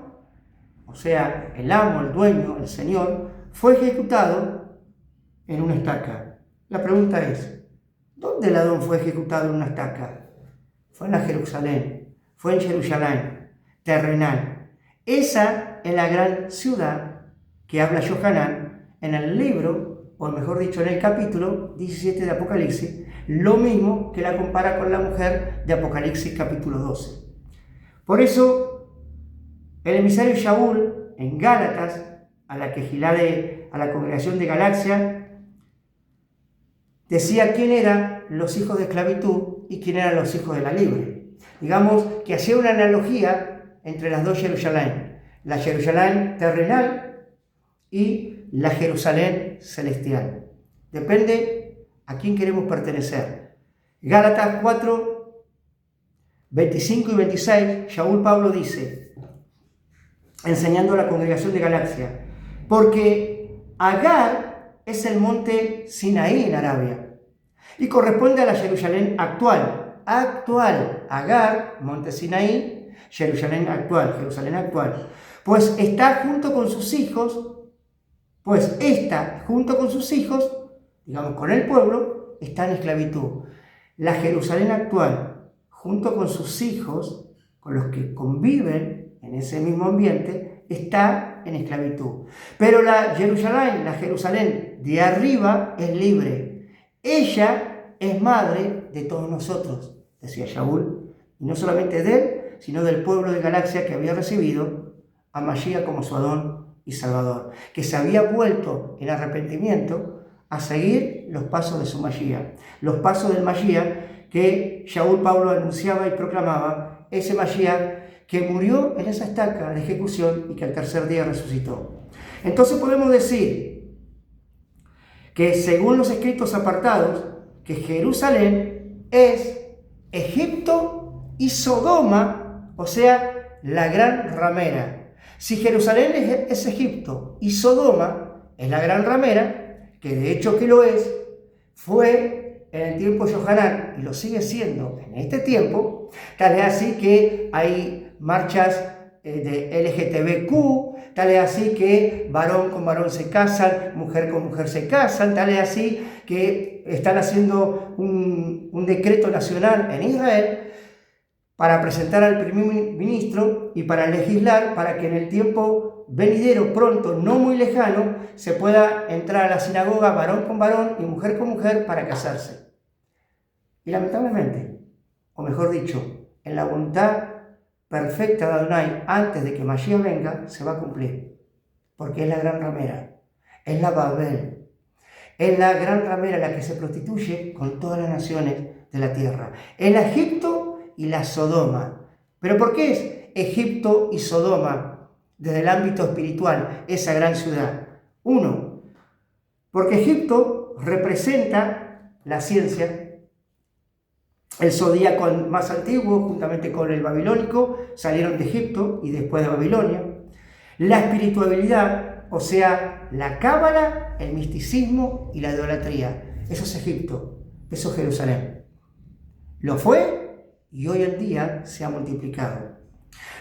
Speaker 1: o sea, el amo, el dueño, el señor, fue ejecutado en una estaca. La pregunta es, ¿dónde el Adón fue ejecutado en una estaca? Fue en la Jerusalén, fue en Jerusalén, terrenal. Esa es la gran ciudad que habla Yohanan en el libro, o mejor dicho, en el capítulo 17 de Apocalipsis, lo mismo que la compara con la mujer de Apocalipsis capítulo 12. Por eso, el emisario Shaul, en Gálatas, a la congregación de Galacia, decía quién eran los hijos de esclavitud y quién eran los hijos de la libre. Digamos que hacía una analogía entre las dos Jerusalén, la Jerusalén terrenal y la Jerusalén celestial. Depende a quién queremos pertenecer. Gálatas 4, 25 y 26, Shaul Pablo dice, enseñando a la congregación de Galacia, porque Agar es el monte Sinaí en Arabia y corresponde a la Jerusalén actual. Agar, monte Sinaí, Jerusalén actual. Pues esta junto con sus hijos, digamos con el pueblo, está en esclavitud. La Jerusalén actual, junto con sus hijos, con los que conviven en ese mismo ambiente, está en esclavitud. Pero la Jerusalén de arriba es libre. Ella es madre de todos nosotros, decía Shaul, y no solamente de él, sino del pueblo de Galacia que había recibido a Mashiach como su Adón y Salvador, que se había vuelto en arrepentimiento a seguir los pasos de su Mashiach, los pasos del Mashiach que Shaul Pablo anunciaba y proclamaba, ese Mashiach que murió en esa estaca de ejecución y que al tercer día resucitó. Entonces podemos decir que según los escritos apartados, que Jerusalén es Egipto y Sodoma, o sea, la gran ramera. Si Jerusalén es Egipto y Sodoma es la gran ramera, que de hecho que lo es, fue en el tiempo de Yohanan y lo sigue siendo en este tiempo, tal es así que hay marchas de LGTBQ, tal es así que varón con varón se casan, mujer con mujer se casan, tal es así que están haciendo un decreto nacional en Israel para presentar al primer ministro y para legislar para que en el tiempo venidero, pronto, no muy lejano, se pueda entrar a la sinagoga varón con varón y mujer con mujer para casarse. Y lamentablemente, o mejor dicho, en la voluntad perfecta de Adonai, antes de que Mashiach venga, se va a cumplir. Porque es la gran ramera, es la Babel, es la gran ramera la que se prostituye con todas las naciones de la tierra. Es la Egipto y la Sodoma. ¿Pero por qué es Egipto y Sodoma desde el ámbito espiritual, esa gran ciudad? Uno, porque Egipto representa la ciencia, el zodíaco más antiguo, juntamente con el babilónico, salieron de Egipto y después de Babilonia. La espiritualidad, o sea, la cábala, el misticismo y la idolatría. Eso es Egipto, eso es Jerusalén. Lo fue y hoy en día se ha multiplicado.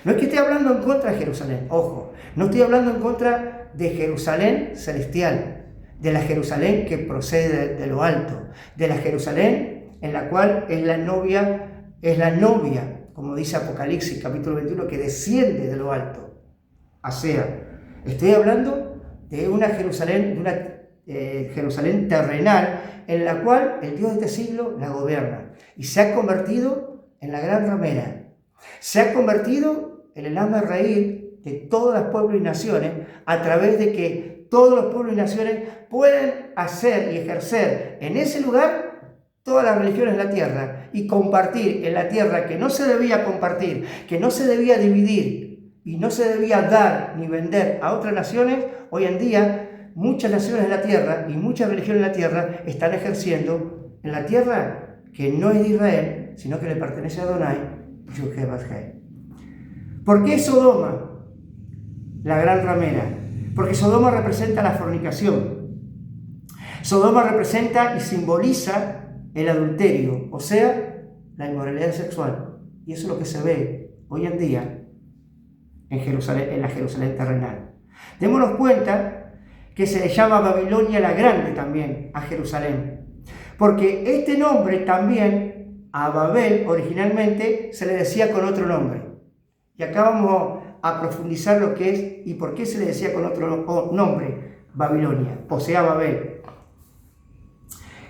Speaker 1: No es que esté hablando en contra de Jerusalén, ojo, no estoy hablando en contra de Jerusalén celestial, de la Jerusalén que procede de lo alto, de la Jerusalén en la cual es la novia, como dice Apocalipsis capítulo 21, que desciende de lo alto. O sea, estoy hablando de una Jerusalén, Jerusalén terrenal, en la cual el Dios de este siglo la gobierna. Y se ha convertido en la gran ramera. Se ha convertido en el hazme reír de todos los pueblos y naciones, a través de que todos los pueblos y naciones pueden hacer y ejercer en ese lugar todas las religiones de la tierra y compartir en la tierra que no se debía compartir, que no se debía dividir y no se debía dar ni vender a otras naciones. Hoy en día muchas naciones de la tierra y muchas religiones de la tierra están ejerciendo en la tierra que no es de Israel, sino que le pertenece a Adonai, Yud-Heh Vav-Heh. ¿Por qué Sodoma, la gran ramera? Porque Sodoma representa la fornicación. Sodoma representa y simboliza el adulterio, o sea, la inmoralidad sexual. Y eso es lo que se ve hoy en día en Jerusalén, en la Jerusalén terrenal. Démonos cuenta que se le llama Babilonia la Grande también a Jerusalén, porque este nombre también a Babel originalmente se le decía con otro nombre. Y acá vamos a profundizar lo que es y por qué se le decía con otro nombre Babilonia, o sea, Babel.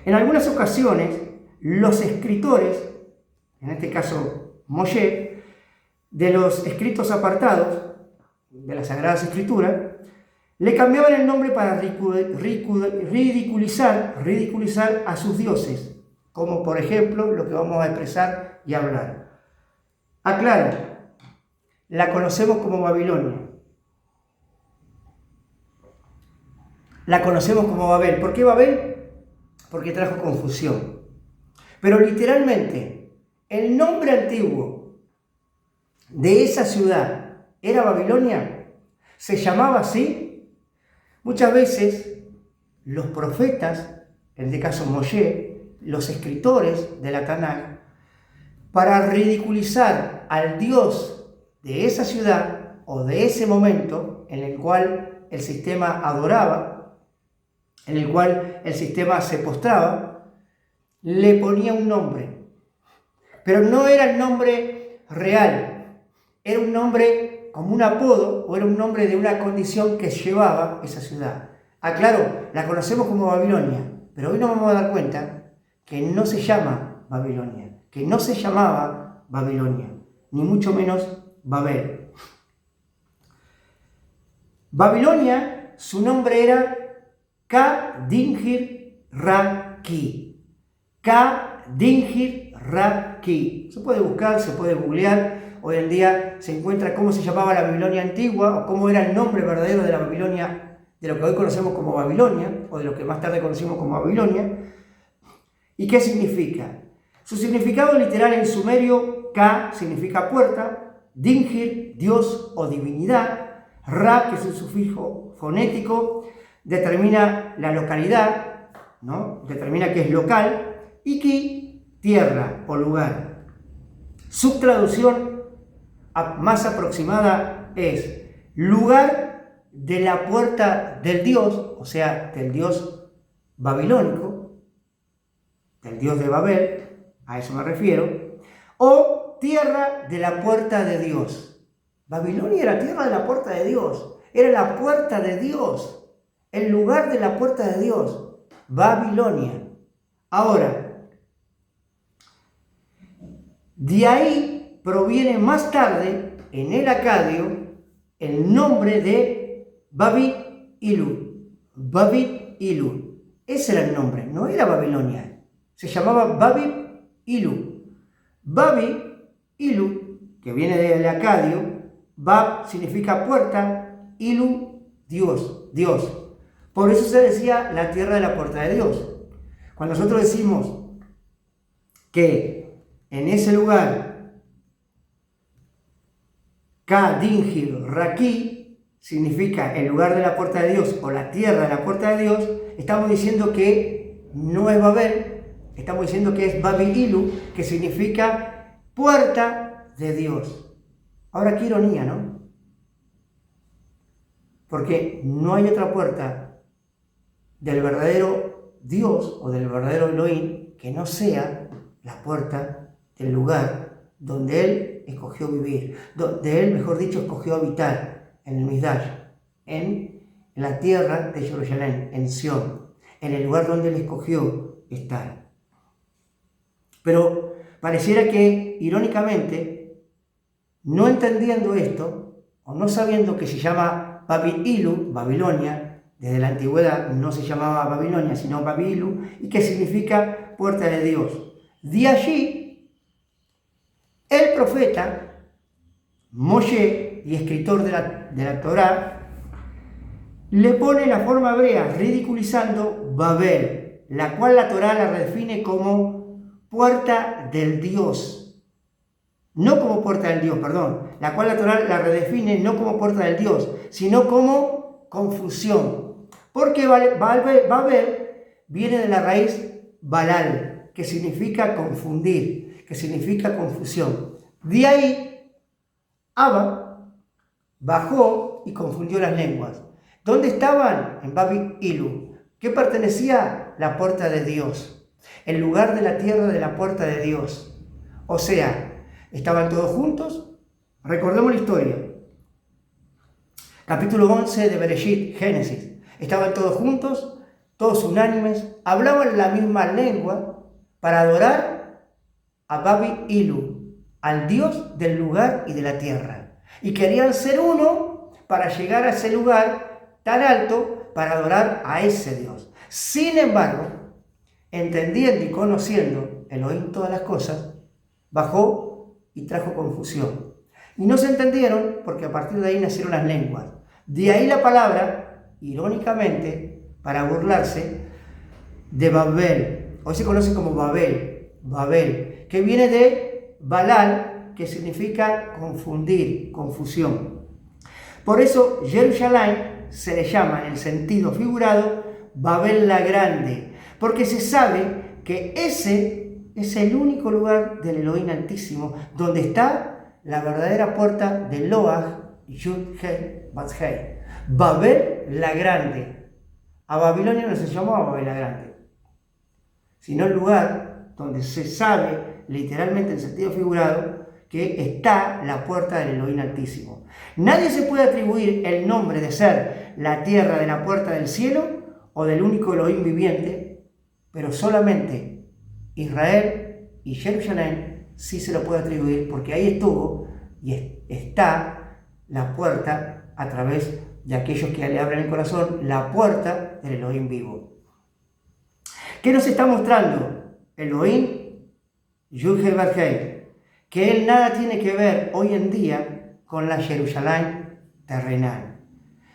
Speaker 1: En algunas ocasiones, los escritores, en este caso Moshe, de los escritos apartados de las Sagradas Escrituras, le cambiaban el nombre para ridiculizar a sus dioses, como por ejemplo lo que vamos a expresar y hablar. Aclaro, la conocemos como Babilonia. La conocemos como Babel. ¿Por qué Babel? Porque trajo confusión. Pero literalmente, el nombre antiguo de esa ciudad era Babilonia, se llamaba así. Muchas veces los profetas, en este caso Moshe, los escritores de la Tanaj, para ridiculizar al Dios de esa ciudad o de ese momento en el cual el sistema adoraba, en el cual el sistema se postraba, le ponía un nombre. Pero no era el nombre real, era un nombre como un apodo o era un nombre de una condición que llevaba esa ciudad. Aclaro, la conocemos como Babilonia, pero hoy nos vamos a dar cuenta que no se llama Babilonia, que no se llamaba Babilonia, ni mucho menos Babel. Babilonia, su nombre era Ka-Dingir Ra-Ki. Ka-Dingir Ra-Ki. Se puede buscar, se puede googlear. Hoy en día se encuentra cómo se llamaba la Babilonia antigua o cómo era el nombre verdadero de la Babilonia, de lo que hoy conocemos como Babilonia o de lo que más tarde conocimos como Babilonia. ¿Y qué significa? Su significado literal en sumerio, Ka significa puerta, Dingir, Dios o divinidad, Ra, que es un sufijo fonético, determina la localidad, ¿no? Determina que es local, y Ki, tierra o lugar. Su traducción más aproximada es lugar de la puerta del Dios, o sea, del Dios babilónico, del Dios de Babel, a eso me refiero, o tierra de la puerta de Dios. Babilonia era tierra de la puerta de Dios, era la puerta de Dios, el lugar de la puerta de Dios, Babilonia. Ahora, de ahí proviene más tarde, en el acadio, el nombre de Babi-Ilu. Babi-Ilu. Ese era el nombre, no era Babilonia. Se llamaba Babi-Ilu. Babi-Ilu, que viene del acadio, Bab significa puerta, Ilu, Dios, Dios. Por eso se decía la tierra de la puerta de Dios. Cuando nosotros decimos que en ese lugar, Kadingir Raki, significa el lugar de la puerta de Dios o la tierra de la puerta de Dios, estamos diciendo que no es Babel, estamos diciendo que es Babi-Ilu, que significa puerta de Dios. Ahora, qué ironía, ¿no? Porque no hay otra puerta del verdadero Dios o del verdadero Elohim que no sea la puerta del lugar donde Él escogió vivir, donde Él, mejor dicho, escogió habitar, en el Migdash, en la tierra de Jerusalén, en Sión, en el lugar donde Él escogió estar. Pero pareciera que, irónicamente, no entendiendo esto, o no sabiendo que se llama Babi-Ilu, Babilonia, desde la antigüedad no se llamaba Babilonia, sino Babi-Ilu, y que significa puerta de Dios. De allí, el profeta Moshe, y escritor de la Torá, le pone la forma hebrea, ridiculizando Babel, la cual la Torá la redefine como puerta del Dios. No como puerta del Dios, perdón, la cual la Torá la redefine no como puerta del Dios, sino como confusión. Porque Babel viene de la raíz Balal, que significa confundir, que significa confusión. De ahí, Abba bajó y confundió las lenguas. ¿Dónde estaban? En Babi-Ilu. ¿Qué pertenecía? La puerta de Dios, el lugar de la tierra de la puerta de Dios. O sea, estaban todos juntos. Recordemos la historia. Capítulo 11 de Bereshit, Génesis. Estaban todos juntos, todos unánimes, hablaban la misma lengua para adorar a Babi-Ilu, al Dios del lugar y de la tierra. Y querían ser uno para llegar a ese lugar tan alto para adorar a ese Dios. Sin embargo, entendiendo y conociendo Elohim todas las cosas, bajó y trajo confusión. Y no se entendieron porque a partir de ahí nacieron las lenguas. De ahí la palabra, irónicamente, para burlarse, de Babel. Hoy se conoce como Babel, Babel, que viene de Balal, que significa confundir, confusión. Por eso Jerusalén se le llama en el sentido figurado Babel la Grande, porque se sabe que ese es el único lugar del Elohim Altísimo, donde está la verdadera puerta de Loach, Yud-Hei, Bat-Hei. Babel la Grande. A Babilonia no se llamaba Babel la Grande, sino el lugar donde se sabe, literalmente en sentido figurado, que está la puerta del Elohim Altísimo. Nadie se puede atribuir el nombre de ser la tierra de la puerta del cielo o del único Elohim viviente, pero solamente Israel y Jerusalén sí se lo puede atribuir, porque ahí estuvo y está la puerta a través de aquellos que le abren el corazón, la puerta del Elohim vivo. ¿Qué nos está mostrando Elohim? Yud-Hei Bat-Hei, que él nada tiene que ver hoy en día con la Jerusalén terrenal,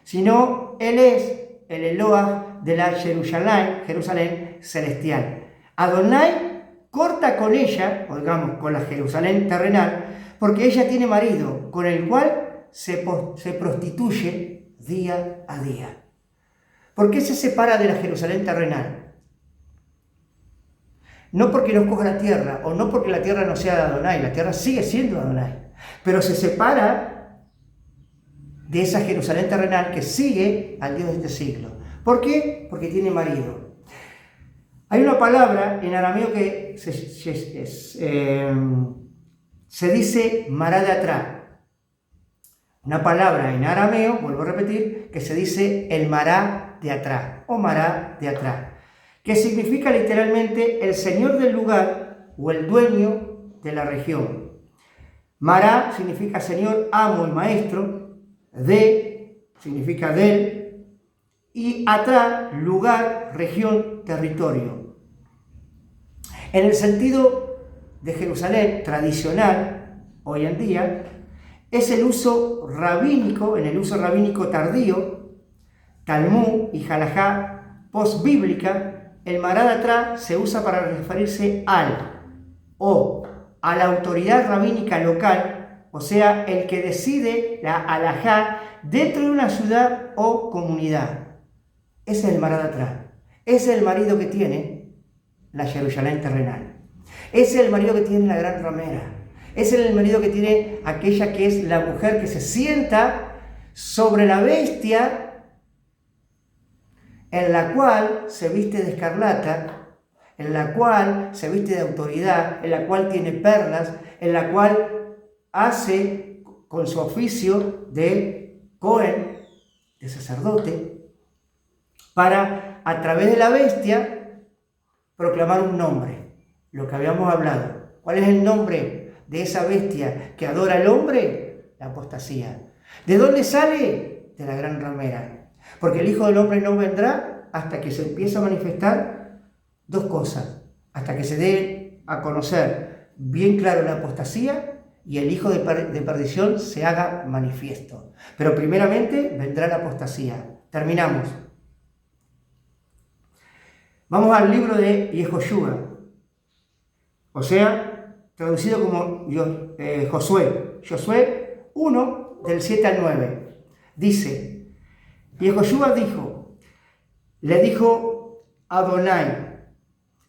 Speaker 1: sino él es el Eloah de la Jerusalén celestial. Adonai corta con ella, o digamos con la Jerusalén terrenal, porque ella tiene marido, con el cual se prostituye día a día. ¿Por qué se separa de la Jerusalén terrenal? No porque no escoja la tierra, o no porque la tierra no sea de Adonai, la tierra sigue siendo de Adonai, pero se separa de esa Jerusalén terrenal que sigue al Dios de este siglo. ¿Por qué? Porque tiene marido. Hay una palabra en arameo que se dice mará de atrás. Una palabra en arameo, vuelvo a repetir, que se dice el mará de atrás o mará de atrás, que significa literalmente el señor del lugar o el dueño de la región. Mará significa señor, amo y maestro, de significa del, y atrás, lugar, región, territorio. En el sentido de Jerusalén tradicional, hoy en día, es el uso rabínico, en el uso rabínico tardío, Talmud y Halajá postbíblica, el mará de atrás se usa para referirse al o a la autoridad rabínica local, o sea, el que decide la halajá dentro de una ciudad o comunidad. Ese es el mará de atrás. Ese es el marido que tiene la Jerusalén terrenal. Ese es el marido que tiene la gran ramera. Ese es el marido que tiene aquella que es la mujer que se sienta sobre la bestia en la cual se viste de escarlata, en la cual se viste de autoridad, en la cual tiene perlas, en la cual hace con su oficio de Cohen, de sacerdote, para a través de la bestia proclamar un nombre, lo que habíamos hablado. ¿Cuál es el nombre de esa bestia que adora al hombre? La apostasía. ¿De dónde sale? De la gran ramera. Porque el Hijo del Hombre no vendrá hasta que se empiece a manifestar dos cosas. Hasta que se dé a conocer bien claro la apostasía y el hijo de perdición se haga manifiesto. Pero primeramente vendrá la apostasía. Terminamos. Vamos al libro de Yehoshua. O sea, traducido como Josué. Josué 1, del 7 al 9. Dice, Yehoshua le dijo a Adonai,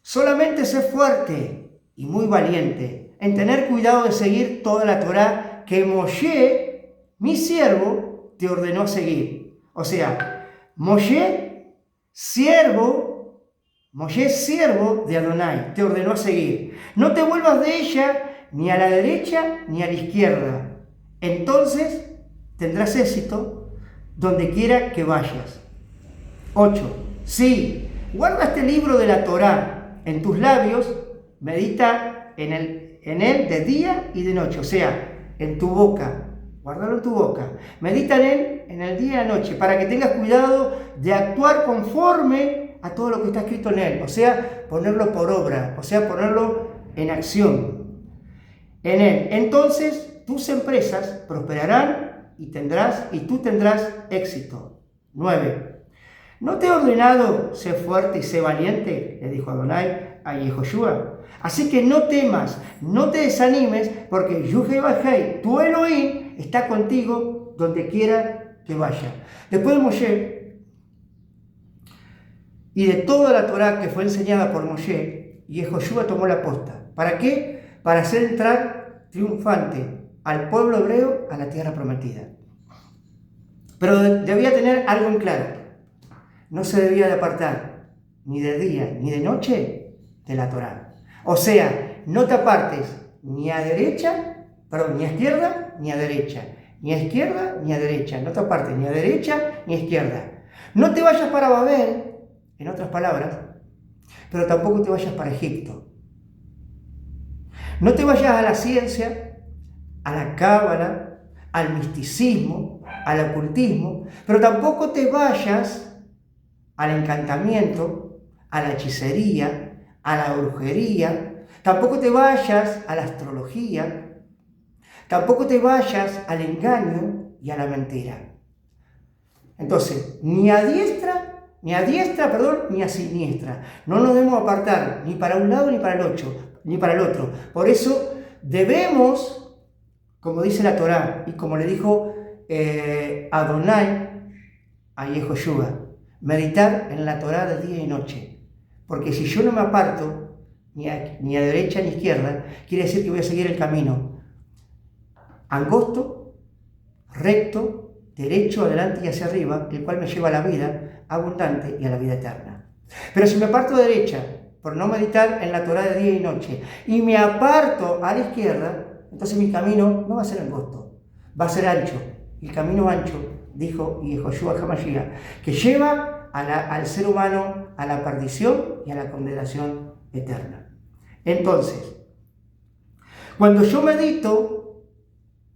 Speaker 1: solamente sé fuerte y muy valiente en tener cuidado de seguir toda la Torá que Moshe, mi siervo, te ordenó seguir. O sea, Moshe, siervo de Adonai, te ordenó seguir. No te vuelvas de ella ni a la derecha ni a la izquierda. Entonces tendrás éxito donde quiera que vayas. 8. Sí, guarda este libro de la Torá en tus labios, medita en él de día y de noche, o sea, en tu boca. Guárdalo en tu boca. Medita en él en el día y la noche, para que tengas cuidado de actuar conforme a todo lo que está escrito en él, o sea, ponerlo por obra, o sea, ponerlo en acción en él. Entonces tus empresas prosperarán y tú tendrás éxito. 9. ¿No te he ordenado ser fuerte y ser valiente?, le dijo Adonai a Yehoshua. Así que no temas, no te desanimes, porque Yuhebahai, tu Elohim, está contigo donde quiera que vaya. Después de Moshe y de toda la Torá que fue enseñada por Moshe, Yehoshua tomó la posta. ¿Para qué? Para hacer entrar triunfante al pueblo hebreo a la tierra prometida. Pero debía tener algo en claro. No se debía de apartar ni de día ni de noche de la Torá. O sea, no te apartes ni a derecha, ni a izquierda ni a derecha. Ni a izquierda ni a derecha. No te apartes ni a derecha ni a izquierda. No te vayas para Babel, en otras palabras, pero tampoco te vayas para Egipto. No te vayas a la ciencia, a la cábala, al misticismo, al ocultismo, pero tampoco te vayas al encantamiento, a la hechicería, a la brujería, tampoco te vayas a la astrología, tampoco te vayas al engaño y a la mentira. Entonces, ni a diestra, ni a siniestra. No nos debemos apartar ni para un lado ni para el otro. Por eso debemos, como dice la Torá y como le dijo Adonai a Yehoshua, meditar en la Torá de día y noche. Porque si yo no me aparto ni a derecha ni a izquierda, quiere decir que voy a seguir el camino angosto, recto, derecho adelante y hacia arriba, el cual me lleva a la vida abundante y a la vida eterna. Pero si me aparto de derecha, por no meditar en la Torá de día y noche, y me aparto a la izquierda, entonces mi camino no va a ser angosto, va a ser ancho. Y el camino ancho, dijo Yehoshua HaMashiach, que lleva al ser humano a la perdición y a la condenación eterna. Entonces, cuando yo medito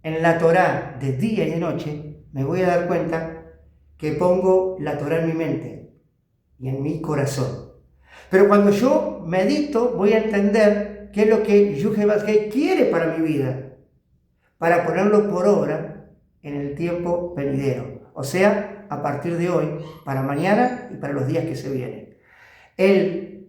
Speaker 1: en la Torá de día y de noche, me voy a dar cuenta que pongo la Torá en mi mente y en mi corazón. Pero cuando yo medito, voy a entender qué es lo que Yuhevasgei quiere para mi vida, para ponerlo por obra en el tiempo venidero. O sea, a partir de hoy, para mañana y para los días que se vienen. El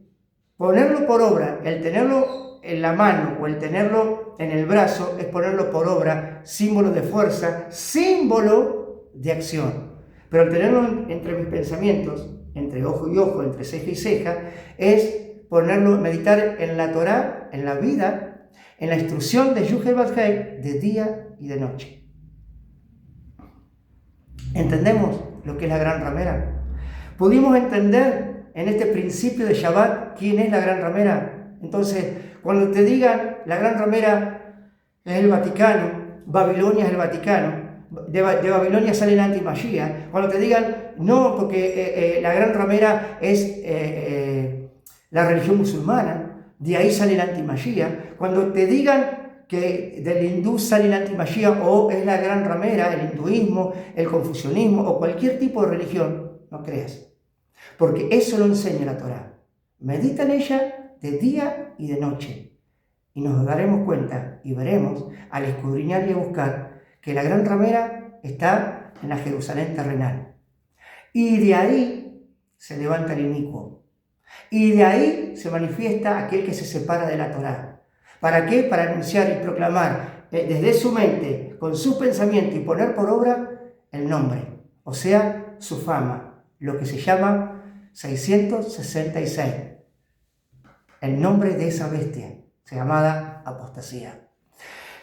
Speaker 1: ponerlo por obra, el tenerlo en la mano o el tenerlo en el brazo, es ponerlo por obra, símbolo de fuerza, símbolo de acción. Pero el tenerlo entre mis pensamientos, entre ojo y ojo, entre ceja y ceja, es ponerlo, meditar en la Torá, en la vida, en la instrucción de Yuhevasgei de día y de noche. ¿Entendemos lo que es la gran ramera? ¿Pudimos entender en este principio de Shabbat quién es la gran ramera? Entonces, cuando te digan la gran ramera es el Vaticano, Babilonia es el Vaticano, de Babilonia sale el anti-Mashiach, cuando te digan no, porque la gran ramera es la religión musulmana, de ahí sale el anti-Mashiach, cuando te digan que del hindú sale el anti-Mashiach o es la gran ramera, el hinduismo, el confucianismo o cualquier tipo de religión, no creas. Porque eso lo enseña la Torá. Medita en ella de día y de noche. Y nos daremos cuenta y veremos al escudriñar y a buscar que la gran ramera está en la Jerusalén terrenal. Y de ahí se levanta el inicuo. Y de ahí se manifiesta aquel que se separa de la Torá. ¿Para qué? Para anunciar y proclamar desde su mente, con su pensamiento y poner por obra el nombre, o sea, su fama, lo que se llama 666, el nombre de esa bestia, llamada apostasía.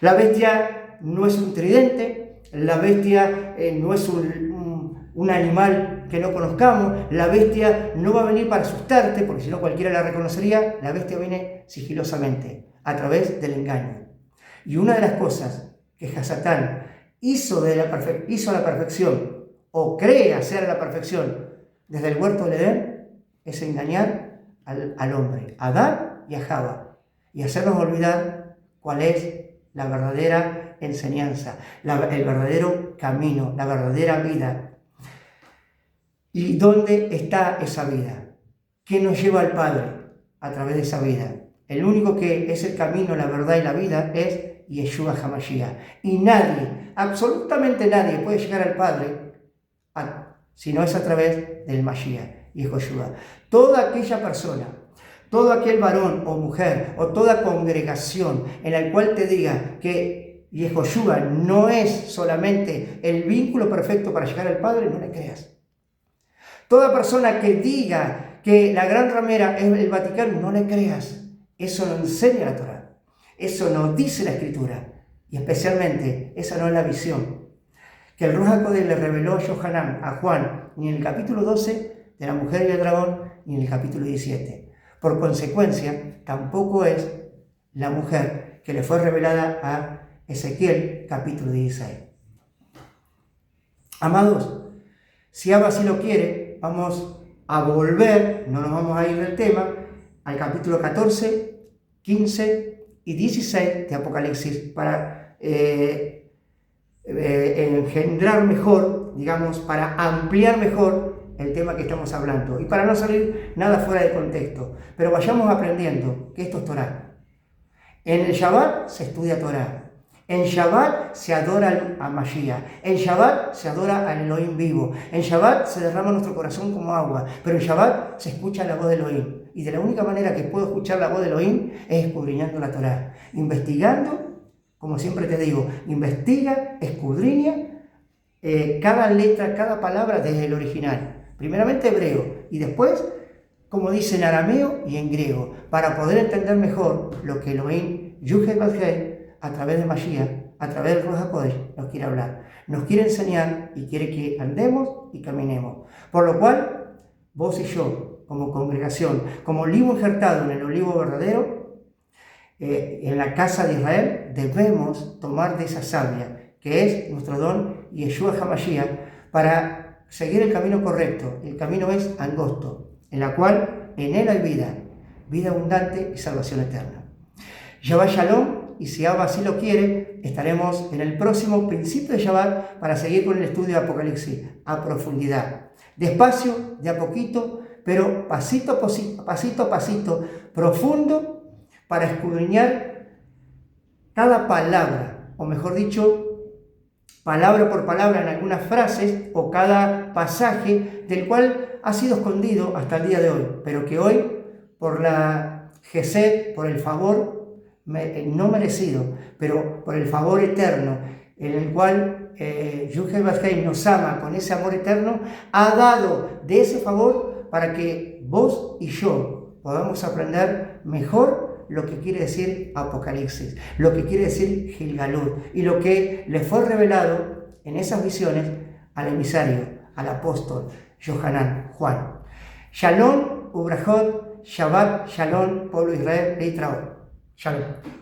Speaker 1: La bestia no es un tridente, la bestia no es un animal que no conozcamos, la bestia no va a venir para asustarte, porque si no cualquiera la reconocería, la bestia viene sigilosamente, a través del engaño. Y una de las cosas que Hasatán hizo a la perfección, o cree hacer a la perfección, desde el huerto del Edén, es engañar al hombre, a Adán y a Java, y hacernos olvidar cuál es la verdadera enseñanza, el verdadero camino, la verdadera vida. ¿Y dónde está esa vida? ¿Qué nos lleva al Padre a través de esa vida? El único que es el camino, la verdad y la vida es Yeshua HaMashiach. Y nadie, absolutamente nadie puede llegar al Padre si no es a través del Mashiach, Yehoshua. Toda aquella persona, todo aquel varón o mujer o toda congregación en la cual te diga que Yehoshua no es solamente el vínculo perfecto para llegar al Padre, no le creas. Toda persona que diga que la gran ramera es el Vaticano, no le creas. Eso no enseña la Torá. Eso no dice la Escritura. Y especialmente, esa no es la visión que el Ruach HaKodesh le reveló a Juan, ni en el capítulo 12 de la mujer y el dragón, ni en el capítulo 17. Por consecuencia, tampoco es la mujer que le fue revelada a Ezequiel, capítulo 16. Amados, si Abba así lo quiere, vamos a volver, no nos vamos a ir del tema, al capítulo 14, 15 y 16 de Apocalipsis para engendrar mejor, digamos, para ampliar mejor el tema que estamos hablando y para no salir nada fuera de contexto. Pero vayamos aprendiendo que esto es Torá. En el Shabbat se estudia Torá. En Shabbat se adora a Mashiach. En Shabbat se adora al Elohim vivo. En Shabbat se derrama nuestro corazón como agua. Pero en Shabbat se escucha la voz de Elohim. Y de la única manera que puedo escuchar la voz de Elohim es escudriñando la Torá. Investigando, como siempre te digo, investiga, escudriña cada letra, cada palabra desde el original. Primeramente hebreo y después, como dice en arameo y en griego, para poder entender mejor lo que Elohim, Yuhevasgei, a través de Mashiach, a través del Ruach HaKodesh, nos quiere hablar, nos quiere enseñar y quiere que andemos y caminemos. Por lo cual, vos y yo, como congregación, como olivo injertado en el olivo verdadero, en la casa de Israel, debemos tomar de esa savia, que es nuestro don Yeshua HaMashiach, para seguir el camino correcto. El camino es angosto, en la cual en él hay vida, vida abundante y salvación eterna. Shabbat Shalom, y si Abba así lo quiere, estaremos en el próximo principio de Shabbat para seguir con el estudio de Apocalipsis a profundidad. Despacio, de a poquito, pero pasito a pasito, profundo, para escudriñar cada palabra, o mejor dicho, palabra por palabra en algunas frases o cada pasaje del cual ha sido escondido hasta el día de hoy, pero que hoy, por la gesed, por el favor no merecido, pero por el favor eterno, en el cual Yuhel Basheim nos ama con ese amor eterno, ha dado de ese favor para que vos y yo podamos aprender mejor lo que quiere decir Apocalipsis, lo que quiere decir Gilgalut y lo que le fue revelado en esas visiones al emisario, al apóstol Yohanan, Juan. Shalom, Ubrajot, Shabbat, Shalom, pueblo de Israel, Leitraot. Shalom.